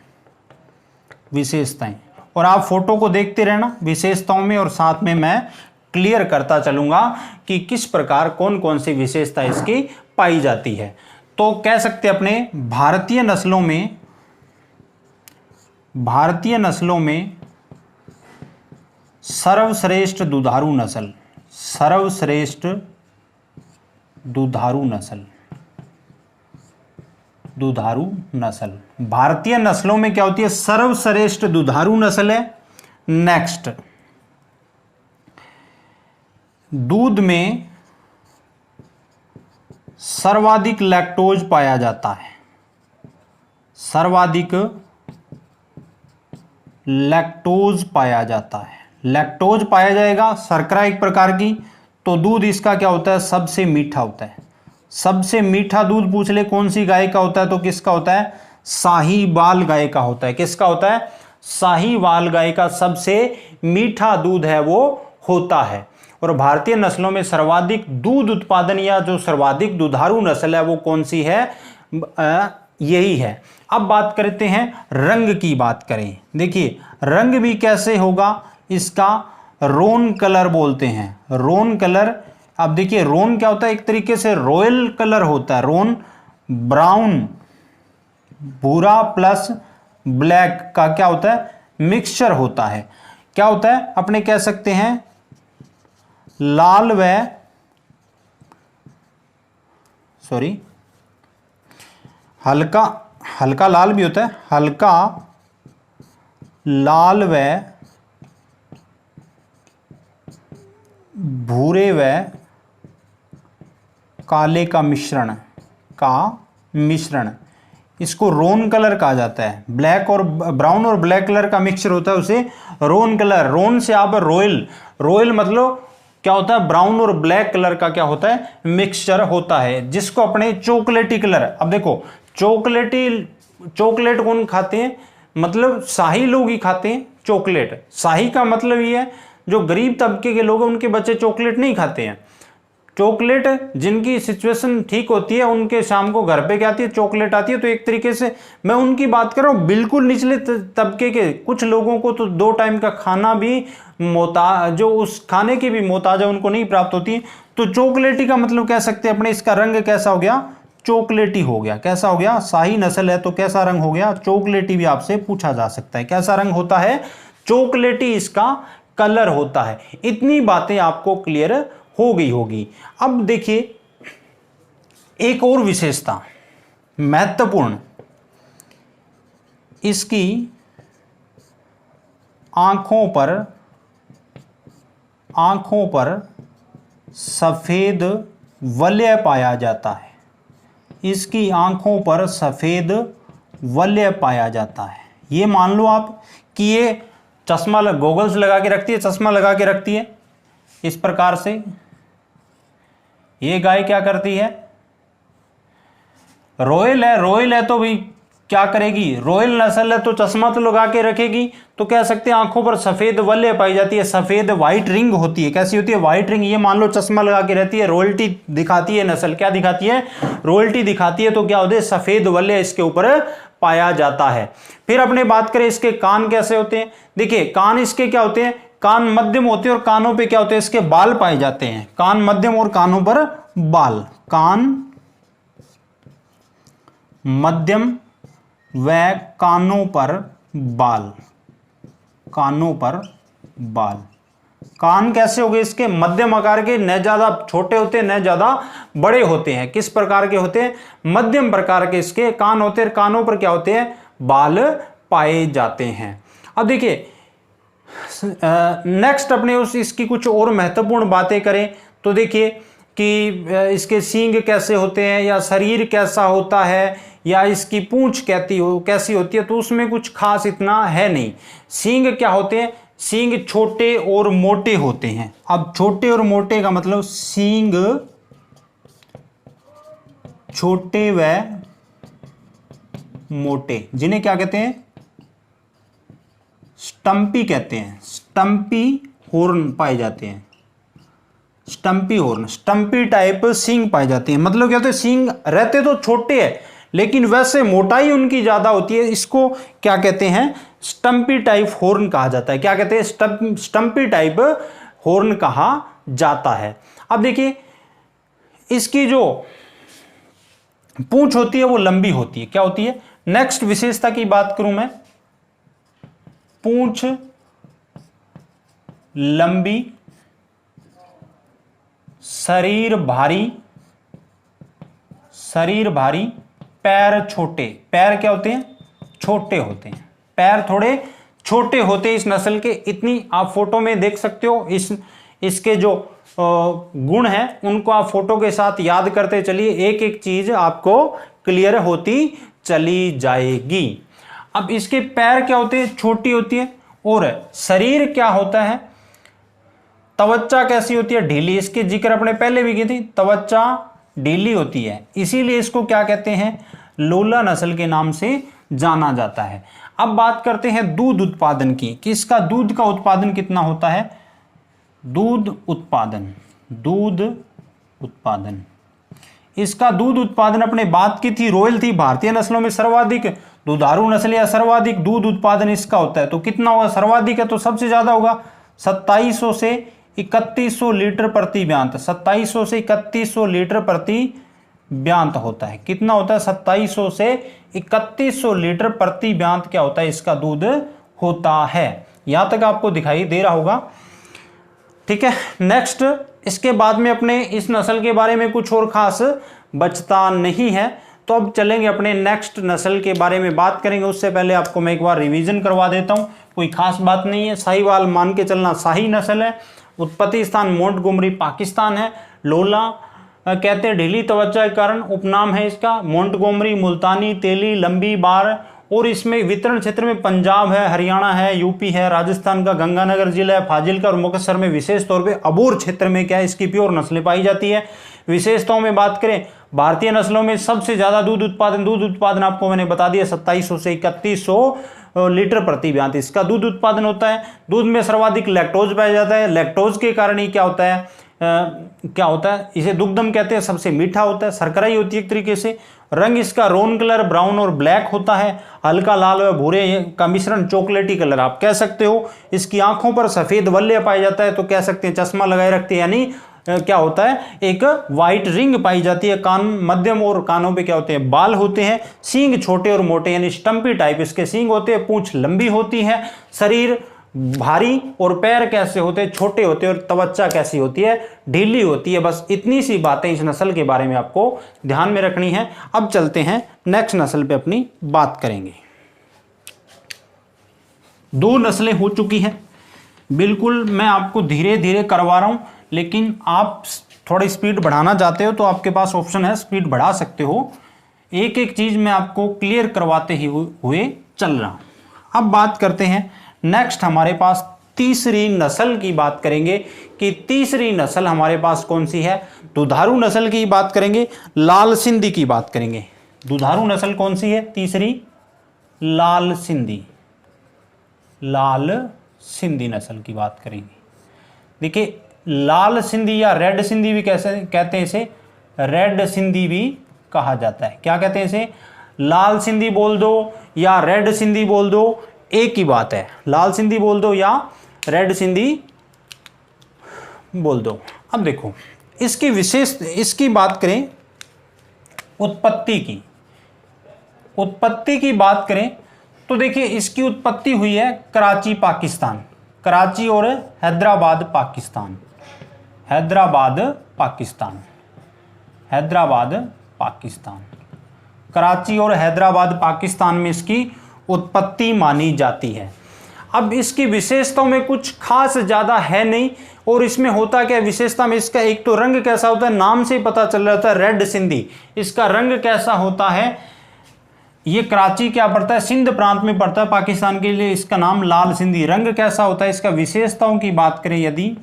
और आप फोटो को देखते रहना विशेषताओं में, और साथ में मैं क्लियर करता चलूंगा कि किस प्रकार कौन कौन सी विशेषता इसकी पाई जाती है। तो कह सकते अपने भारतीय नस्लों में सर्वश्रेष्ठ दुधारू नस्ल, सर्वश्रेष्ठ दुधारू नस्ल भारतीय नस्लों में क्या होती है? सर्वश्रेष्ठ दुधारू नस्ल है। नेक्स्ट, दूध में सर्वाधिक लैक्टोज पाया जाता है, सर्वाधिक लैक्टोज पाया जाता है। लैक्टोज पाया जाएगा, शर्करा एक प्रकार की, तो दूध इसका क्या होता है? सबसे मीठा होता है। सबसे मीठा दूध पूछ ले कौन सी गाय का होता है, तो किसका होता है? साहीवाल गाय का होता है। किसका होता है? साहीवाल गाय का सबसे मीठा दूध है वो होता है। और भारतीय नस्लों में सर्वाधिक दूध उत्पादन या जो सर्वाधिक दुधारू नस्ल है वो कौन सी है? यही है। अब बात करते हैं रंग की बात करें। देखिए रंग भी कैसे होगा इसका? रोन कलर बोलते हैं, रोन कलर। अब देखिए रोन क्या होता है? एक तरीके से रॉयल कलर होता है। रोन ब्राउन, भूरा प्लस ब्लैक का क्या होता है? मिक्सचर होता है। क्या होता है? अपने कह सकते हैं लाल व सॉरी हल्का हल्का लाल भी होता है, हल्का लाल व भूरे व काले का मिश्रण इसको रोन कलर कहा जाता है। ब्लैक और ब्राउन और ब्लैक कलर का मिक्सचर होता है उसे रोन कलर। रोन से आप रॉयल मतलब क्या होता है, ब्राउन और ब्लैक कलर का क्या होता है, मिक्सचर होता है, जिसको अपने चॉकलेटी कलर। अब देखो चॉकलेट कौन खाते हैं, मतलब शाही लोग ही खाते हैं चॉकलेट। शाही का मतलब ये है जो गरीब तबके के लोग हैं उनके बच्चे चॉकलेट नहीं खाते हैं। चॉकलेट जिनकी सिचुएशन ठीक होती है उनके शाम को घर पे क्या आती है, चॉकलेट आती है। तो एक तरीके से मैं उनकी बात कर रहा हूँ, बिल्कुल निचले तबके के कुछ लोगों को तो 2 टाइम का खाना भी जो उस खाने की भी मोहताज है उनको नहीं प्राप्त होती। तो चॉकलेटी का मतलब कह सकते हैं अपने, इसका रंग कैसा हो गया, चॉकलेटी हो गया। कैसा हो गया, शाही नस्ल है तो कैसा रंग हो गया, चॉकलेटी भी आपसे पूछा जा सकता है। कैसा रंग होता है, चॉकलेटी इसका कलर होता है। इतनी बातें आपको क्लियर हो गई होगी। अब देखिए एक और विशेषता महत्वपूर्ण, इसकी आंखों पर सफेद वलय पाया जाता है। इसकी आंखों पर सफेद वलय पाया जाता है। ये मान लो आप कि ये चश्मा गॉगल्स लगा के रखती है, चश्मा लगा के रखती है इस प्रकार से। ये गाय क्या करती है, रॉयल है तो भी क्या करेगी, रॉयल नस्ल है तो चश्मा तो लगा के रखेगी। तो कह सकते हैं आंखों पर सफेद वलय पाई जाती है, सफेद व्हाइट रिंग होती है। कैसी होती है, व्हाइट रिंग। ये मान लो चश्मा लगा के रहती है, रॉयल्टी दिखाती है नस्ल, क्या दिखाती है, रॉयल्टी दिखाती है। तो क्या होते हैं, सफेद वलय इसके ऊपर पाया जाता है। फिर अपने बात करें इसके कान कैसे होते हैं। देखिए कान इसके क्या होते हैं, कान मध्यम होते हैं और कानों पे क्या होते हैं, इसके बाल पाए जाते हैं। कान मध्यम और कानों पर बाल, कान मध्यम व कानों पर बाल, कानों पर बाल। कान कैसे हो गए इसके, मध्यम आकार के, न ज्यादा छोटे होते हैं न ज्यादा बड़े होते हैं। किस प्रकार के होते हैं, मध्यम प्रकार के इसके कान होते हैं। कानों पर क्या होते हैं, बाल पाए जाते हैं। अब देखिए नेक्स्ट अपने इसकी कुछ और महत्वपूर्ण बातें करें तो देखिए कि इसके सींग कैसे होते हैं, या शरीर कैसा होता है, या इसकी पूंछ कैसी होती है। तो उसमें कुछ खास इतना है नहीं। सींग क्या होते हैं, सींग छोटे और मोटे होते हैं। अब छोटे और मोटे का मतलब सींग छोटे व मोटे, जिन्हें क्या कहते हैं, स्टंपी कहते हैं। स्टंपी हॉर्न पाए जाते हैं, स्टंपी हॉर्न, स्टंपी टाइप सींग पाए जाते हैं। मतलब क्या होता है, सींग रहते तो छोटे हैं लेकिन वैसे मोटाई उनकी ज्यादा होती है। इसको क्या कहते हैं, स्टंपी टाइप हॉर्न कहा जाता है। क्या कहते हैं, स्टंपी टाइप हॉर्न कहा जाता है। अब देखिए इसकी जो पूंछ होती है वो लंबी होती है। क्या होती है, नेक्स्ट विशेषता की बात करूं मैं, पूंछ लंबी, शरीर भारी, पैर छोटे। पैर क्या होते हैं, छोटे होते हैं। पैर थोड़े छोटे होते हैं इस नस्ल के। इतनी आप फोटो में देख सकते हो। इसके जो गुण हैं उनको आप फोटो के साथ याद करते चलिए, एक एक चीज आपको क्लियर होती चली जाएगी। अब इसके पैर क्या होते हैं, छोटी होती है। और शरीर क्या होता है, त्वचा कैसी होती है, ढीली। इसके जिक्र अपने पहले भी की थी, त्वचा ढीली होती है, इसीलिए इसको क्या कहते हैं, लोला नस्ल के नाम से जाना जाता है। अब बात करते हैं दूध उत्पादन की, कि इसका दूध का उत्पादन कितना होता है। दूध उत्पादन इसका दूध उत्पादन अपने बात की थी, रॉयल थी, भारतीय नस्लों में सर्वाधिक दुधारू नस्ल या सर्वाधिक दूध उत्पादन इसका होता है। तो कितना होगा, सर्वाधिक है तो सबसे ज्यादा होगा, 2700 से 3100 लीटर प्रति ब्यांत। 2700 से 3100 लीटर प्रति ब्यांत होता है। कितना होता है, 2700 से 3100 लीटर प्रति ब्यांत क्या होता है, इसका दूध होता है। यहां तक आपको दिखाई दे रहा होगा। ठीक है। नेक्स्ट, इसके बाद में अपने इस नस्ल के बारे में कुछ और खास बचता नहीं है, तो अब चलेंगे अपने नेक्स्ट नस्ल के बारे में बात करेंगे। उससे पहले आपको मैं एक बार रिवीजन करवा देता हूँ, कोई खास बात नहीं है। साहिवाल मान के चलना शाही नस्ल है। उत्पत्ति स्थान मोंटगोमरी पाकिस्तान है। लोला कहते हैं ढीली तवज्जो के कारण उपनाम है इसका। मोंटगोमरी, मुल्तानी, तेली, लंबी बार, और इसमें वितरण क्षेत्र में पंजाब है, हरियाणा है, यूपी है, राजस्थान का गंगानगर जिला है, फाजिलका और मुक्तसर में विशेष तौर पे अबोर क्षेत्र में क्या है इसकी प्योर नस्लें पाई जाती है। विशेषताओं में बात करें, भारतीय नस्लों में सबसे ज्यादा दूध उत्पादन आपको मैंने बता दिया 2700 से 3100 लीटर प्रति ब्यात इसका दूध उत्पादन होता है। दूध में सर्वाधिक लैक्टोज पाया जाता है। लैक्टोज के कारण ही क्या होता है इसे दुग्धम कहते हैं, सबसे मीठा होता है, शर्करा ही होती है एक तरीके से। रंग इसका रोन कलर, ब्राउन और ब्लैक होता है। हल्का लाल व भूरे का मिश्रण चॉकलेटी कलर आप कह सकते हो। इसकी आंखों पर सफेद वलय पाया जाता है, तो कह सकते हैं चश्मा लगाए रखते हैं, यानी क्या होता है एक व्हाइट रिंग पाई जाती है। कान मध्यम और कानों पे क्या होते हैं बाल होते हैं। सींग छोटे और मोटे यानी स्टम्पी टाइप इसके सींग होते हैं। पूंछ लंबी होती है। शरीर भारी और पैर कैसे होते हैं छोटे होते हैं। और त्वचा कैसी होती है ढीली होती है। बस इतनी सी बातें इस नस्ल के बारे में आपको ध्यान में रखनी है। अब चलते हैं नेक्स्ट नस्ल पे अपनी बात करेंगे। 2 नस्लें हो चुकी हैं, बिल्कुल मैं आपको धीरे धीरे करवा रहा हूं, लेकिन आप थोड़ी स्पीड बढ़ाना चाहते हो तो आपके पास ऑप्शन है, स्पीड बढ़ा सकते हो। एक एक चीज मैं आपको क्लियर करवाते ही हुए चल रहा हूं। अब बात करते हैं नेक्स्ट, हमारे पास तीसरी नस्ल की बात करेंगे कि तीसरी नस्ल हमारे पास कौन सी है। दुधारू नस्ल की बात करेंगे, लाल सिंधी की बात करेंगे। दुधारू नस्ल कौन सी है तीसरी? लाल सिंधी। लाल सिंधी नस्ल की बात करेंगे। देखिए लाल सिंधी या रेड सिंधी भी कैसे कहते हैं इसे, रेड सिंधी भी कहा जाता है। क्या कहते हैं इसे? लाल सिंधी बोल दो या रेड सिंधी बोल दो, एक ही बात है। लाल सिंधी बोल दो या रेड सिंधी बोल दो। अब देखो इसकी इसकी बात करें उत्पत्ति की बात करें तो देखिए इसकी उत्पत्ति हुई है कराची पाकिस्तान। कराची और हैदराबाद पाकिस्तान। हैदराबाद पाकिस्तान। कराची और हैदराबाद पाकिस्तान में इसकी उत्पत्ति मानी जाती है। अब इसकी विशेषताओं में कुछ खास ज्यादा है नहीं। और इसमें होता क्या विशेषता में, इसका एक तो रंग कैसा होता है, नाम से ही पता चल जाता है रेड सिंधी। इसका रंग कैसा होता है, ये कराची क्या पड़ता है, सिंध प्रांत में पड़ता है पाकिस्तान के लिए। इसका नाम लाल सिंधी। रंग कैसा होता है, इसका विशेषताओं की बात करें यदि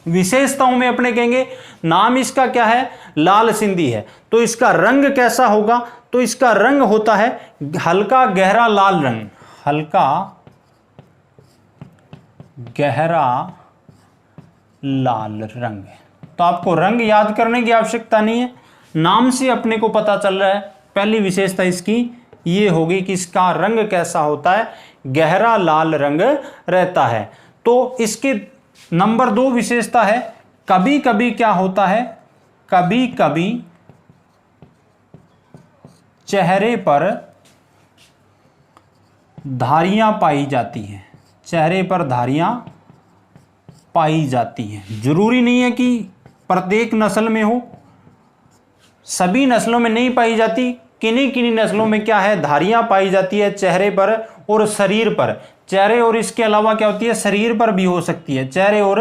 विशेषताओं में अपने कहेंगे नाम इसका क्या है, लाल सिंधी है, तो इसका रंग कैसा होगा, तो इसका रंग होता है हल्का गहरा लाल रंग। हल्का गहरा लाल रंग। तो आपको रंग याद करने की आवश्यकता नहीं है, नाम से अपने को पता चल रहा है। पहली विशेषता इसकी ये होगी कि इसका रंग कैसा होता है, गहरा लाल रंग रहता है। तो इसके नंबर 2 विशेषता है, कभी कभी क्या होता है, कभी कभी चेहरे पर धारियां पाई जाती हैं। चेहरे पर धारियां पाई जाती हैं। जरूरी नहीं है कि प्रत्येक नस्ल में हो, सभी नस्लों में नहीं पाई जाती। किन्हीं किन्हीं नस्लों में क्या है, धारियां पाई जाती है चेहरे पर और शरीर पर। चेहरे और इसके अलावा क्या होती है, शरीर पर भी हो सकती है। चेहरे और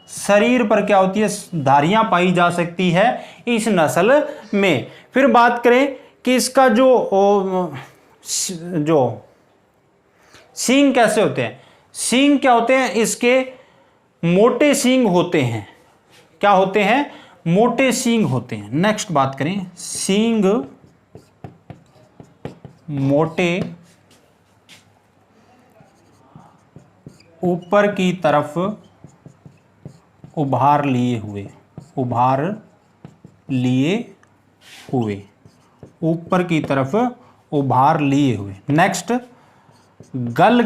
शरीर पर क्या होती है, धारियां पाई जा सकती है इस नस्ल में। फिर बात करें कि इसका जो सींग कैसे होते हैं। सींग क्या होते हैं, इसके मोटे सींग होते हैं। क्या होते हैं, मोटे सींग होते हैं। नेक्स्ट बात करें, सींग मोटे, ऊपर की तरफ उभार लिए हुए, ऊपर की तरफ उभार लिए हुए। नेक्स्ट गल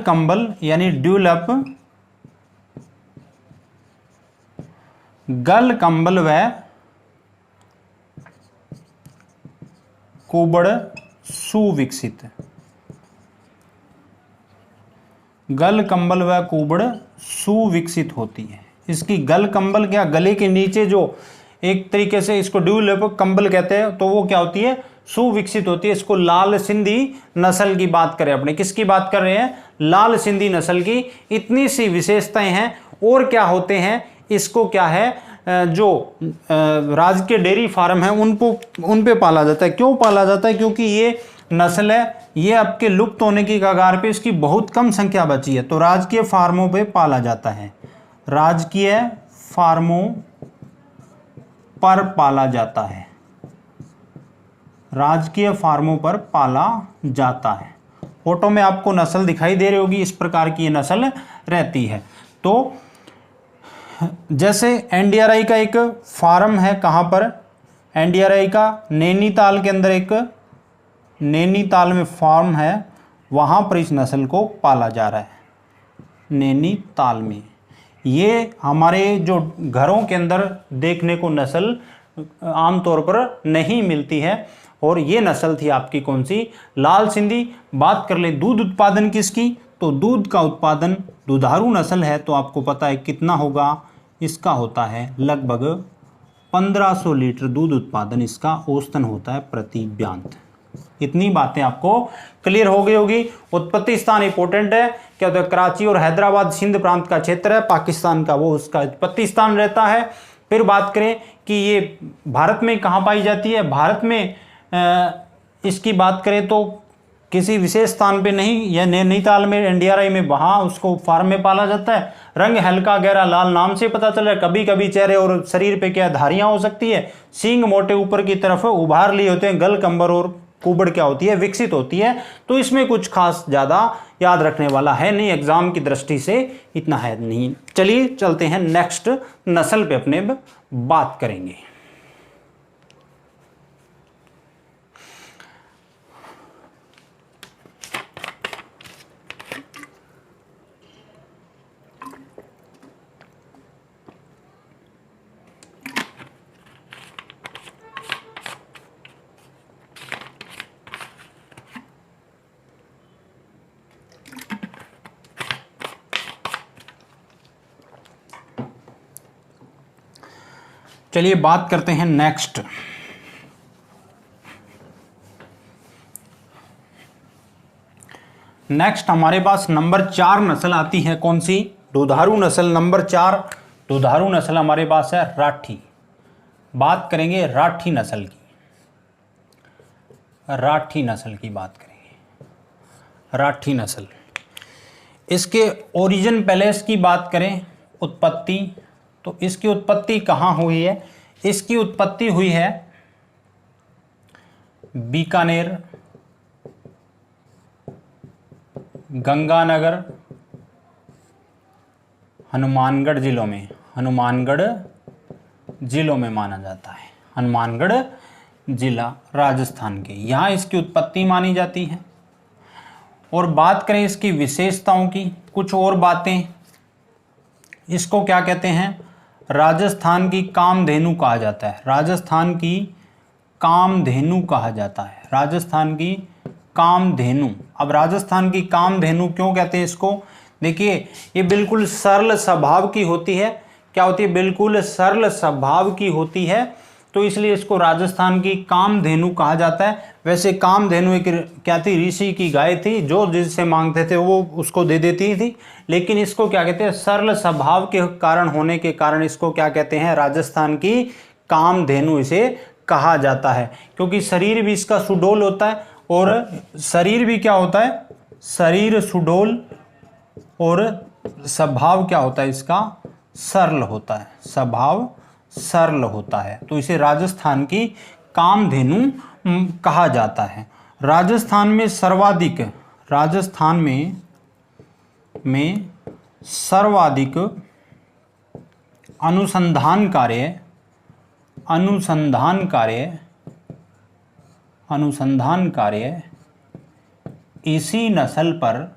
कंबल यानी ड्यूलप, गल कंबल व कुबड़ सुविकसित। गल कंबल व कुबड़ सुविकसित होती है। इसकी गल कंबल क्या, गले के नीचे जो एक तरीके से इसको ड्यूलेप कंबल कहते हैं, तो वो क्या होती है, सुविकसित होती है। इसको लाल सिंधी नस्ल की बात करें, अपने किसकी बात कर रहे हैं, लाल सिंधी नस्ल की। इतनी सी विशेषताएं हैं। और क्या होते हैं, इसको क्या है, जो राजकीय डेयरी फार्म है उन पे पाला जाता है। क्यों पाला जाता है, क्योंकि ये नस्ल है, ये आपके लुप्त होने की कगार पे, इसकी बहुत कम संख्या बची है, तो राजकीय फार्मों पे पाला जाता है, राजकीय फार्मों पर पाला जाता है, राजकीय फार्मों पर पाला जाता है। फोटो में आपको नस्ल दिखाई दे रही होगी, इस प्रकार की ये नस्ल रहती है। तो जैसे एनडीआरआई का एक फार्म है, कहाँ पर, एनडीआरआई का नैनीताल के अंदर एक नैनीताल में फार्म है, वहाँ पर इस नस्ल को पाला जा रहा है, नैनीताल में। ये हमारे जो घरों के अंदर देखने को नस्ल आमतौर पर नहीं मिलती है, और ये नस्ल थी आपकी कौन सी, लाल सिंधी। बात कर ले दूध उत्पादन किसकी, तो दूध का उत्पादन, दुधारू नस्ल है तो आपको पता है कितना होगा, इसका होता है लगभग 1500 लीटर दूध उत्पादन इसका औसतन होता है प्रति ब्यांत। इतनी बातें आपको क्लियर हो गई होगी। उत्पत्ति स्थान इंपॉर्टेंट है, क्या होता है, कराची और हैदराबाद सिंध प्रांत का क्षेत्र है पाकिस्तान का, वो उसका उत्पत्ति स्थान रहता है। फिर बात करें कि ये भारत में कहाँ पाई जाती है, भारत में इसकी बात करें तो किसी विशेष स्थान पे नहीं, या नैनीताल में एनडीआरआई में, वहाँ उसको फार्म में पाला जाता है। रंग हल्का गहरा लाल नाम से पता चल रहा है। कभी कभी चेहरे और शरीर पे क्या धारियां हो सकती है, सींग मोटे ऊपर की तरफ उभार लिए होते हैं, गल कंबर और कुबड़ क्या होती है, विकसित होती है। तो इसमें कुछ खास ज़्यादा याद रखने वाला है नहीं, एग्जाम की दृष्टि से इतना है नहीं। चलिए चलते हैं नेक्स्ट नस्ल पे अपने बात करेंगे। चलिए बात करते हैं नेक्स्ट। नेक्स्ट हमारे पास नंबर 4 नस्ल आती है, कौन सी, दुधारू नस्ल। नंबर 4 दुधारू नस्ल हमारे पास है राठी। बात करेंगे राठी नस्ल की, राठी नस्ल की बात करेंगे। राठी नस्ल, इसके ओरिजिन, पहले इसकी बात करें उत्पत्ति, तो इसकी उत्पत्ति कहाँ हुई है, इसकी उत्पत्ति हुई है बीकानेर, गंगानगर, हनुमानगढ़ जिलों में, हनुमानगढ़ जिलों में माना जाता है, हनुमानगढ़ जिला राजस्थान के, यहाँ इसकी उत्पत्ति मानी जाती है। और बात करें इसकी विशेषताओं की, कुछ और बातें, इसको क्या कहते हैं, राजस्थान की कामधेनु कहा जाता है, राजस्थान की कामधेनु कहा जाता है, राजस्थान की कामधेनु। अब राजस्थान की कामधेनु क्यों कहते हैं इसको, देखिए ये बिल्कुल सरल स्वभाव की होती है, क्या होती है, बिल्कुल सरल स्वभाव की होती है, तो इसलिए इसको राजस्थान की कामधेनु कहा जाता है। वैसे कामधेनु एक क्या थी, ऋषि की गाय थी, जो जिससे मांगते थे वो उसको दे देती थी, लेकिन इसको क्या कहते हैं, सरल स्वभाव के कारण होने के कारण इसको क्या कहते हैं, राजस्थान की कामधेनु इसे कहा जाता है। क्योंकि शरीर भी इसका सुडौल होता है, और शरीर भी क्या होता है, शरीर सुडौल, और स्वभाव क्या होता है इसका, सरल होता है, स्वभाव सरल होता है, तो इसे राजस्थान की कामधेनु कहा जाता है। राजस्थान में सर्वाधिक, राजस्थान में सर्वाधिक अनुसंधान कार्य इसी नस्ल पर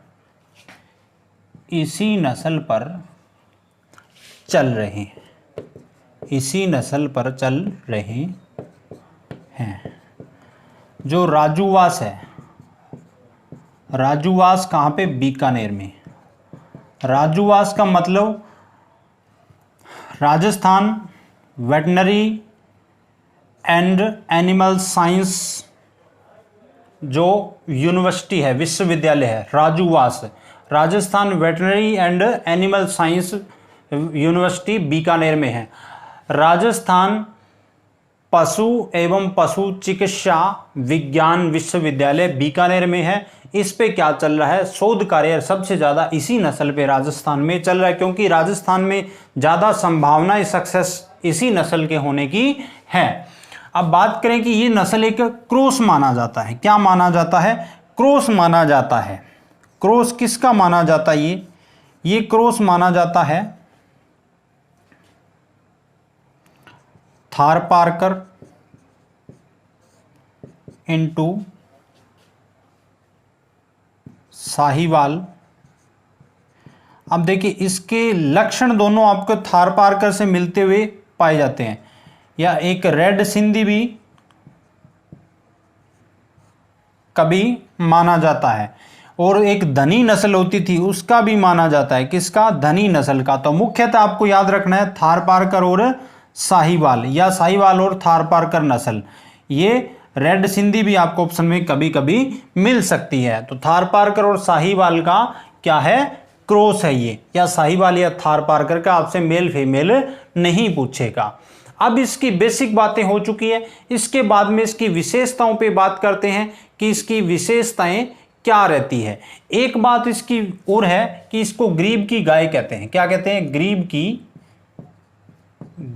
चल रहे हैं, इसी नस्ल पर चल रहे हैं। जो राजूवास है, राजूवास कहाँ पे, बीकानेर में, राजूवास का मतलब Rajasthan veterinary and animal science जो यूनिवर्सिटी है, विश्वविद्यालय है, Rajuvas, Rajasthan veterinary and animal science university Bikaner में है। राजस्थान पशु एवं पशु चिकित्सा विज्ञान विश्वविद्यालय बीकानेर में है। इस पे क्या चल रहा है, शोध कार्य सबसे ज़्यादा इसी नस्ल पे राजस्थान में चल रहा है, क्योंकि राजस्थान में ज़्यादा संभावनाएं सक्सेस इसी नस्ल के होने की है। अब बात करें कि ये नस्ल एक क्रॉस माना जाता है। क्या माना जाता है, क्रॉस माना जाता है। क्रॉस किसका माना जाता है, ये क्रॉस माना जाता है थारपारकर इनटू साहिवाल। अब देखिए इसके लक्षण दोनों आपको थारपारकर से मिलते हुए पाए जाते हैं, या एक रेड सिंधी भी कभी माना जाता है, और एक धनी नस्ल होती थी उसका भी माना जाता है। किसका, धनी नस्ल का। तो मुख्यतः आपको याद रखना है थारपारकर और साहिवाल, या साहिवाल और थारपारकर नस्ल। ये रेड सिंधी भी आपको ऑप्शन में कभी कभी मिल सकती है। तो थारपारकर और साहिवाल का क्या है, क्रॉस है ये, या साहिवाल या थारपारकर का आपसे मेल फीमेल नहीं पूछेगा। अब इसकी बेसिक बातें हो चुकी है, इसके बाद में इसकी विशेषताओं पे बात करते हैं कि इसकी विशेषताएं क्या रहती है। एक बात इसकी और है कि इसको गरीब की गाय कहते हैं। क्या कहते हैं, गरीब की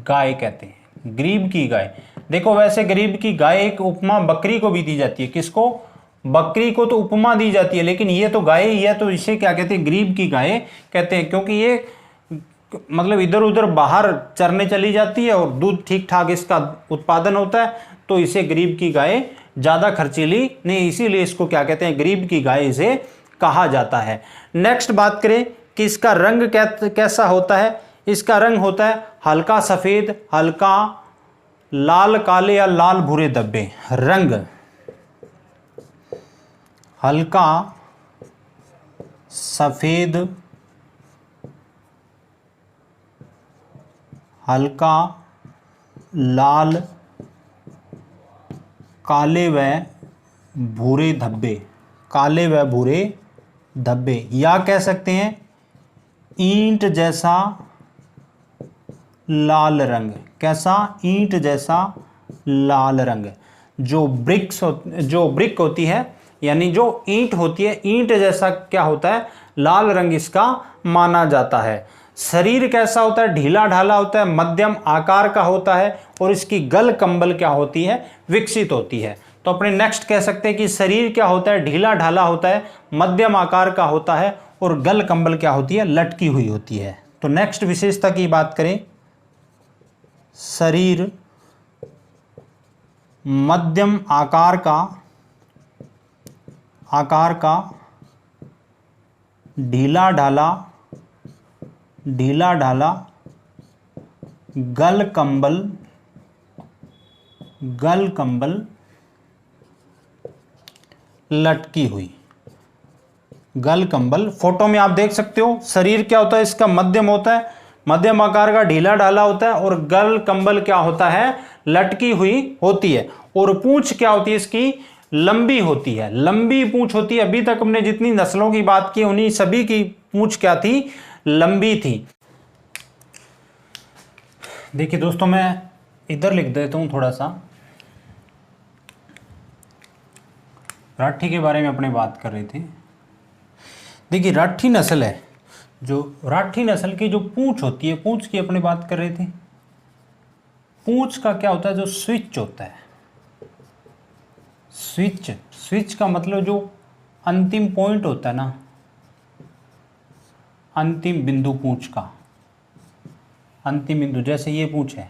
गाय कहते हैं, गरीब की गाय। देखो वैसे गरीब की गाय एक उपमा बकरी को भी दी जाती है। किसको, बकरी को तो उपमा दी जाती है, लेकिन ये तो गाय ही है, तो इसे क्या कहते हैं, गरीब की गाय कहते हैं, क्योंकि ये मतलब इधर उधर बाहर चरने चली जाती है और दूध ठीक ठाक इसका उत्पादन होता है, तो इसे गरीब की गाय ज़्यादा खर्चीली नहीं, इसीलिए इसको क्या कहते हैं, गरीब की गाय इसे कहा जाता है। नेक्स्ट बात करें कि इसका रंग कैसा होता है। इसका रंग होता है हल्का सफ़ेद, हल्का लाल काले या लाल भूरे धब्बे। रंग हल्का सफ़ेद, हल्का लाल काले व भूरे धब्बे, काले व भूरे धब्बे, या कह सकते हैं ईंट जैसा लाल रंग। कैसा, ईंट जैसा लाल रंग। जो ब्रिक होती है, यानी जो ईंट होती है, ईंट जैसा क्या होता है, लाल रंग इसका माना जाता है। शरीर कैसा होता है, ढीला ढाला होता है, मध्यम आकार का होता है, और इसकी गल कंबल क्या होती है, विकसित होती है। तो अपने नेक्स्ट कह सकते हैं कि शरीर क्या होता है, ढीला ढाला होता है, मध्यम आकार का होता है, और गल कंबल क्या होती है, लटकी हुई होती है। तो नेक्स्ट विशेषता की बात करें, शरीर मध्यम आकार का ढीला ढाला गल कंबल लटकी हुई। गल कंबल फोटो में आप देख सकते हो। शरीर क्या होता है इसका, मध्यम होता है, मध्यम आकार का ढीला ढाला होता है, और गल कंबल क्या होता है, लटकी हुई होती है। और पूंछ क्या होती है इसकी, लंबी होती है, लंबी पूंछ होती है। अभी तक हमने जितनी नस्लों की बात की उन्हीं सभी की पूंछ क्या थी, लंबी थी। देखिए दोस्तों, मैं इधर लिख देता हूं थोड़ा सा। राठी के बारे में अपने बात कर रहे थे। देखिए राठी नस्ल है, जो राठी नस्ल की जो पूंछ होती है, पूंछ की अपने बात कर रहे थे। पूंछ का क्या होता है, जो स्विच होता है, स्विच का मतलब जो अंतिम पॉइंट होता है ना, अंतिम बिंदु पूंछ का, अंतिम बिंदु। जैसे ये पूंछ है,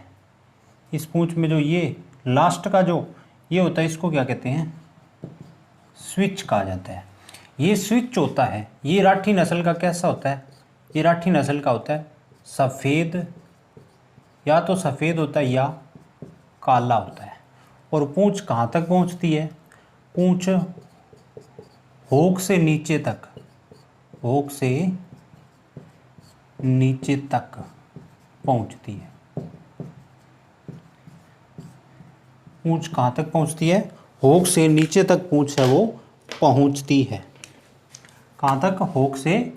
इस पूंछ में जो ये लास्ट का जो ये होता है, इसको क्या कहते हैं, स्विच कहा जाता है। ये स्विच होता है। ये राठी नस्ल का कैसा होता है, ये राठी नस्ल का होता है सफ़ेद, या तो सफ़ेद होता है या काला होता है। और पूंछ कहाँ तक पहुँचती है, पूंछ होंठ से नीचे तक, होंठ से नीचे तक पहुंचती है। पूंछ कहाँ तक पहुंचती है? होंठ से नीचे तक पूंछ है वो पहुंचती है। कहाँ तक? होंठ से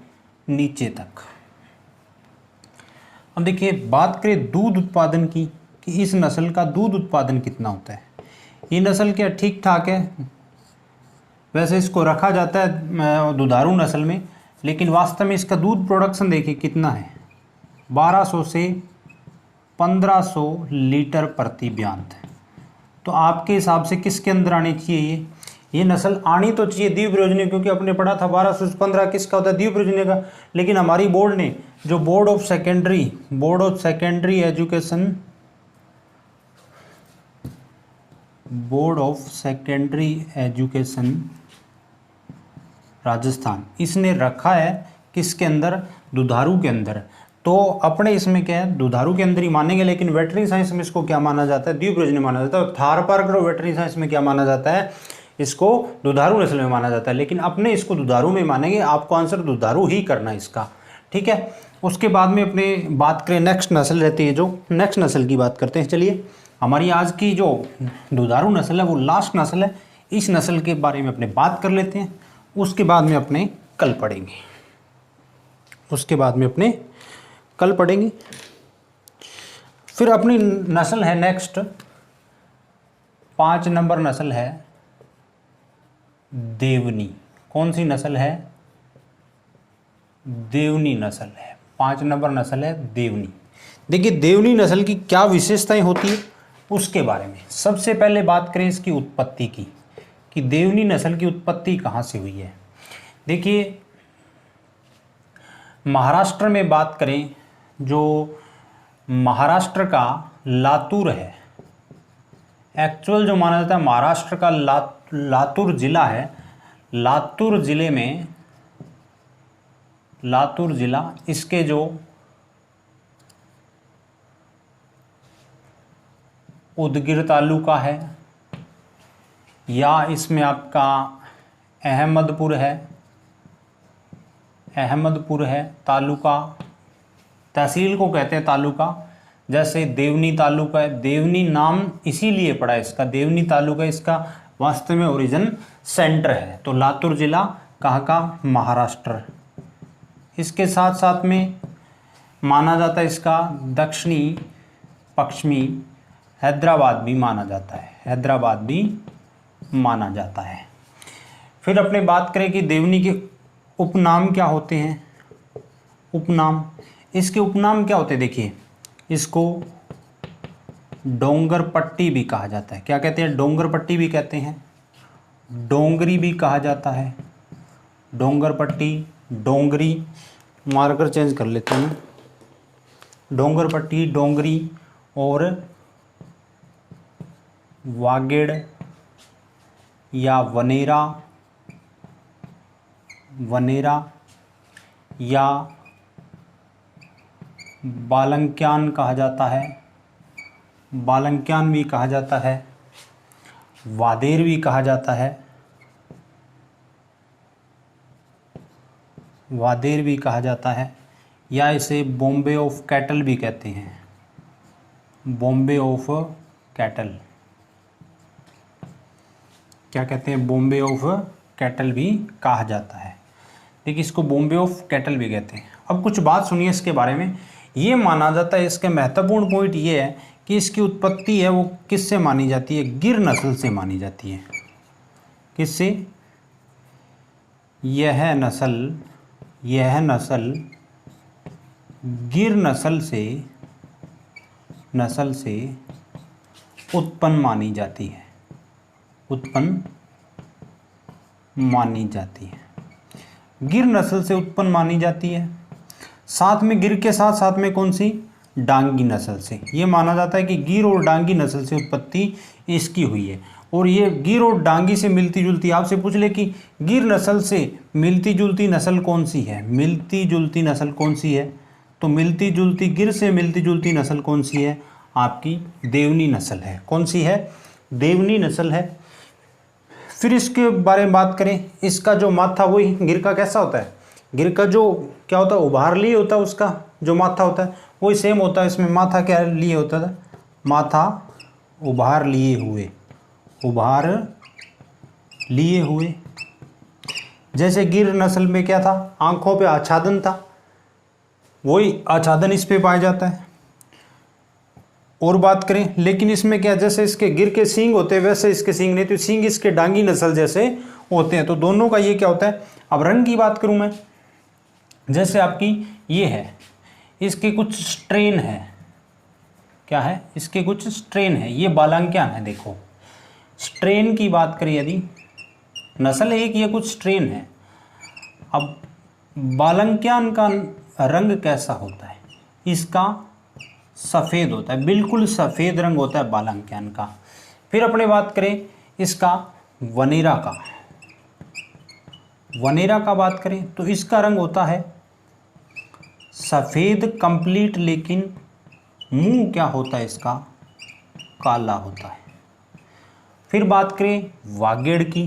नीचे तक। अब देखिए, बात करें दूध उत्पादन की कि इस नस्ल का दूध उत्पादन कितना होता है। ये नस्ल क्या ठीक ठाक है, वैसे इसको रखा जाता है दुधारू नस्ल में, लेकिन वास्तव में इसका दूध प्रोडक्शन देखिए कितना है, 1200 से 1500 लीटर प्रति ब्यांत। तो आपके हिसाब से किसके अंदर आनी चाहिए? ये नस्ल आनी तो चाहिए द्विप्रयोजनीय, क्योंकि आपने पढ़ा था 1200 से 15 किसका होता है? द्विप्रयोजनीय का। लेकिन हमारी बोर्ड ने, जो board of secondary education Rajasthan, इसने रखा है किसके अंदर? दुधारू के अंदर। तो अपने इसमें क्या है, दुधारू के अंदर ही मानेंगे, लेकिन वेटरनरी साइंस में इसको क्या माना जाता है? द्विप्रयोजनीय माना जाता है। थार पार्कर और वेटरनरी साइंस में क्या माना जाता है? इसको दुधारू नस्ल में माना जाता है, लेकिन अपने इसको दुधारू में मानेंगे। आपको आंसर दुधारू ही करना है इसका, ठीक है। उसके बाद में अपने बात करें नेक्स्ट नस्ल रहती है, जो नेक्स्ट नस्ल की बात करते हैं। चलिए, हमारी आज की जो दुधारू नस्ल है वो लास्ट नस्ल है। इस नस्ल के बारे में अपने बात कर लेते हैं, उसके बाद में अपने कल पढ़ेंगे। फिर अपनी नस्ल है नेक्स्ट 5 नंबर नस्ल है देवनी। कौन सी नस्ल है? देवनी नस्ल है। 5 नंबर नस्ल है देवनी। देखिए, देवनी नस्ल की क्या विशेषताएं होती है उसके बारे में सबसे पहले बात करें इसकी उत्पत्ति की, कि देवनी नस्ल की उत्पत्ति कहाँ से हुई है। देखिए, महाराष्ट्र में बात करें, जो महाराष्ट्र का लातूर है, एक्चुअल जो माना जाता है महाराष्ट्र का लातूर जिला है। लातूर जिला इसके जो उदगीर तालुका है, या इसमें आपका अहमदपुर है तालुका, तहसील को कहते हैं तालुका। जैसे देवनी तालुका है, देवनी नाम इसीलिए पड़ा है इसका, देवनी तालुका इसका वास्तव में ओरिजिन सेंटर है। तो लातूर जिला कहाँ का? महाराष्ट्र। इसके साथ साथ में माना जाता है इसका दक्षिणी पश्चिमी हैदराबाद भी माना जाता है। फिर अपने बात करें कि देवनी के उपनाम क्या होते हैं। इसके उपनाम क्या होते हैं? देखिए, इसको डोंगर पट्टी भी कहा जाता है। क्या कहते हैं? डोंगर पट्टी भी कहते हैं, डोंगरी भी कहा जाता है। डोंगर पट्टी, डोंगरी, मार्कर चेंज कर लेते हैं, डोंगर पट्टी, डोंगरी और वागेड़ या वनेरा या बालंक्यान कहा जाता है, बालंक्यान भी कहा जाता है, वादेर भी कहा जाता है, या इसे बॉम्बे ऑफ कैटल भी कहते हैं। बॉम्बे ऑफ कैटल, क्या कहते हैं? बॉम्बे ऑफ कैटल भी कहा जाता है। देखिए, इसको बॉम्बे ऑफ कैटल भी कहते हैं। अब कुछ बात सुनिए इसके बारे में। ये माना जाता है, इसके महत्वपूर्ण पॉइंट ये है कि इसकी उत्पत्ति है वो किससे मानी जाती है? गिर नस्ल से मानी जाती है। किससे? यह नस्ल गिर नस्ल से उत्पन्न मानी जाती है। गिर नस्ल से उत्पन्न मानी जाती है। साथ में गिर के साथ में कौन सी? डांगी नस्ल से। ये माना जाता है कि गिर और डांगी नस्ल से उत्पत्ति इसकी हुई है। और ये गिर और डांगी से मिलती जुलती, आपसे पूछ ले कि गिर नस्ल से मिलती जुलती नस्ल कौन सी है? तो मिलती जुलती गिर से मिलती जुलती नस्ल कौन सी है? आपकी देवनी नस्ल है। कौन सी है? देवनी नस्ल है। फिर इसके बारे में बात करें, इसका जो माथा वही गिर का कैसा होता है? गिर का जो क्या होता है? उभारली होता है उसका, जो माथा होता है वही सेम होता है। इसमें माथा क्या लिए होता था, माथा उभार लिए हुए, उभार लिए हुए। जैसे गिर नस्ल में क्या था, आंखों पे आच्छादन था, वही आच्छादन इस पे पाया जाता है। और बात करें, लेकिन इसमें क्या, जैसे इसके गिर के सींग होते हैं वैसे इसके सींग नहीं, तो सींग इसके डांगी नस्ल जैसे होते हैं। तो दोनों का ये क्या होता है। अब रंग की बात करूं मैं, जैसे आपकी ये है, इसके कुछ स्ट्रेन है, क्या है, इसके कुछ स्ट्रेन है, ये बालांक्यान है। देखो स्ट्रेन की बात करें यदि, नस्ल एक, ये कुछ स्ट्रेन है। अब बालांक्यान का रंग कैसा होता है, इसका सफ़ेद होता है, बिल्कुल सफ़ेद रंग होता है बालांक्यान का। फिर अपने बात करें इसका वनेरा का, वनेरा का बात करें तो इसका रंग होता है सफ़ेद कंप्लीट, लेकिन मुंह क्या होता है इसका, काला होता है। फिर बात करें वागेड़ की,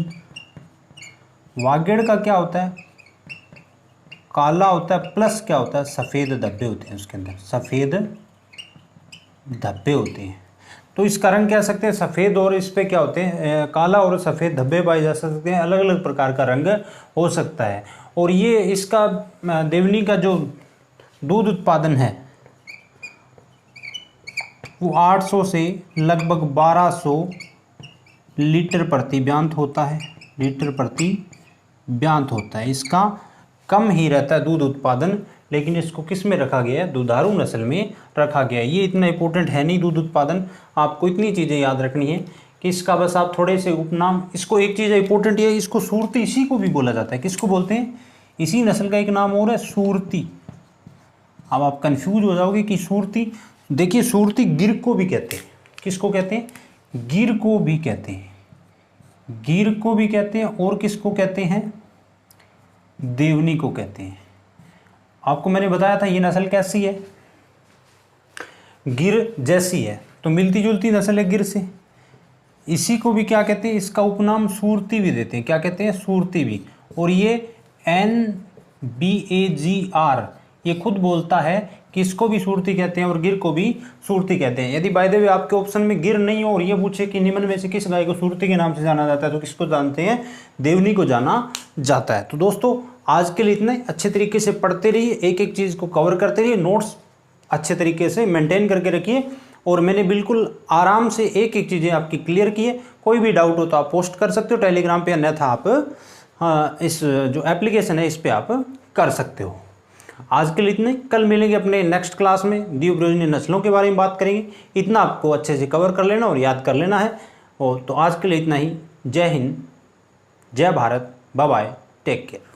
वागेड़ का क्या होता है, काला होता है प्लस क्या होता है, सफ़ेद धब्बे होते हैं उसके अंदर, सफ़ेद धब्बे होते हैं। तो इसका रंग कह सकते हैं सफ़ेद, और इस पे क्या होते हैं, काला और सफ़ेद धब्बे पाए जा सकते हैं। अलग अलग प्रकार का रंग हो सकता है। और ये इसका देवनी का जो दूध उत्पादन है वो 800 से लगभग 1200 लीटर प्रति ब्यांत होता है, लीटर प्रति ब्यांत होता है। इसका कम ही रहता है दूध उत्पादन, लेकिन इसको किस में रखा गया है, दुधारू नस्ल में रखा गया है। ये इतना इंपॉर्टेंट है नहीं दूध उत्पादन, आपको इतनी चीज़ें याद रखनी है कि इसका बस आप थोड़े से उपनाम, इसको एक चीज़ इंपॉर्टेंट है, इसको सूरती इसी को भी बोला जाता है। किसको बोलते हैं, इसी नस्ल का एक नाम और है सूरती। अब आप कंफ्यूज हो जाओगे कि सूरती, देखिए सूरती गिर को भी कहते हैं, किसको कहते हैं, गिर को भी कहते हैं, गिर को भी कहते हैं, और किसको कहते हैं, देवनी को कहते हैं। आपको मैंने बताया था ये नस्ल कैसी है, गिर जैसी है, तो मिलती जुलती नस्ल है गिर से। इसी को भी क्या कहते हैं, इसका उपनाम सूरती भी देते हैं, क्या कहते हैं, सूरती भी। और ये NBAGR ये खुद बोलता है कि इसको भी सूरती कहते हैं और गिर को भी सूरती कहते हैं। यदि बाय द वे आपके ऑप्शन में गिर नहीं हो और ये पूछे कि निम्न में से किस गाय को सूरती के नाम से जाना जाता है, तो किसको जानते हैं, देवनी को जाना जाता है। तो दोस्तों आज के लिए इतना ही। अच्छे तरीके से पढ़ते रहिए, एक एक चीज़ को कवर करते रहिए, नोट्स अच्छे तरीके से मेंटेन करके रखिए। और मैंने बिल्कुल आराम से एक एक चीज़ें आपकी क्लियर की है। कोई भी डाउट हो तो आप पोस्ट कर सकते हो टेलीग्राम पे, अन्यथा आप इस जो एप्लीकेशन है इस पर आप कर सकते हो। आज के लिए इतने, कल मिलेंगे अपने नेक्स्ट क्लास में, द्विव प्रयोजनीय नस्लों के बारे में बात करेंगे। इतना आपको अच्छे से कवर कर लेना और याद कर लेना है। और तो आज के लिए इतना ही। जय हिंद, जय Bharat, bye bye, take care.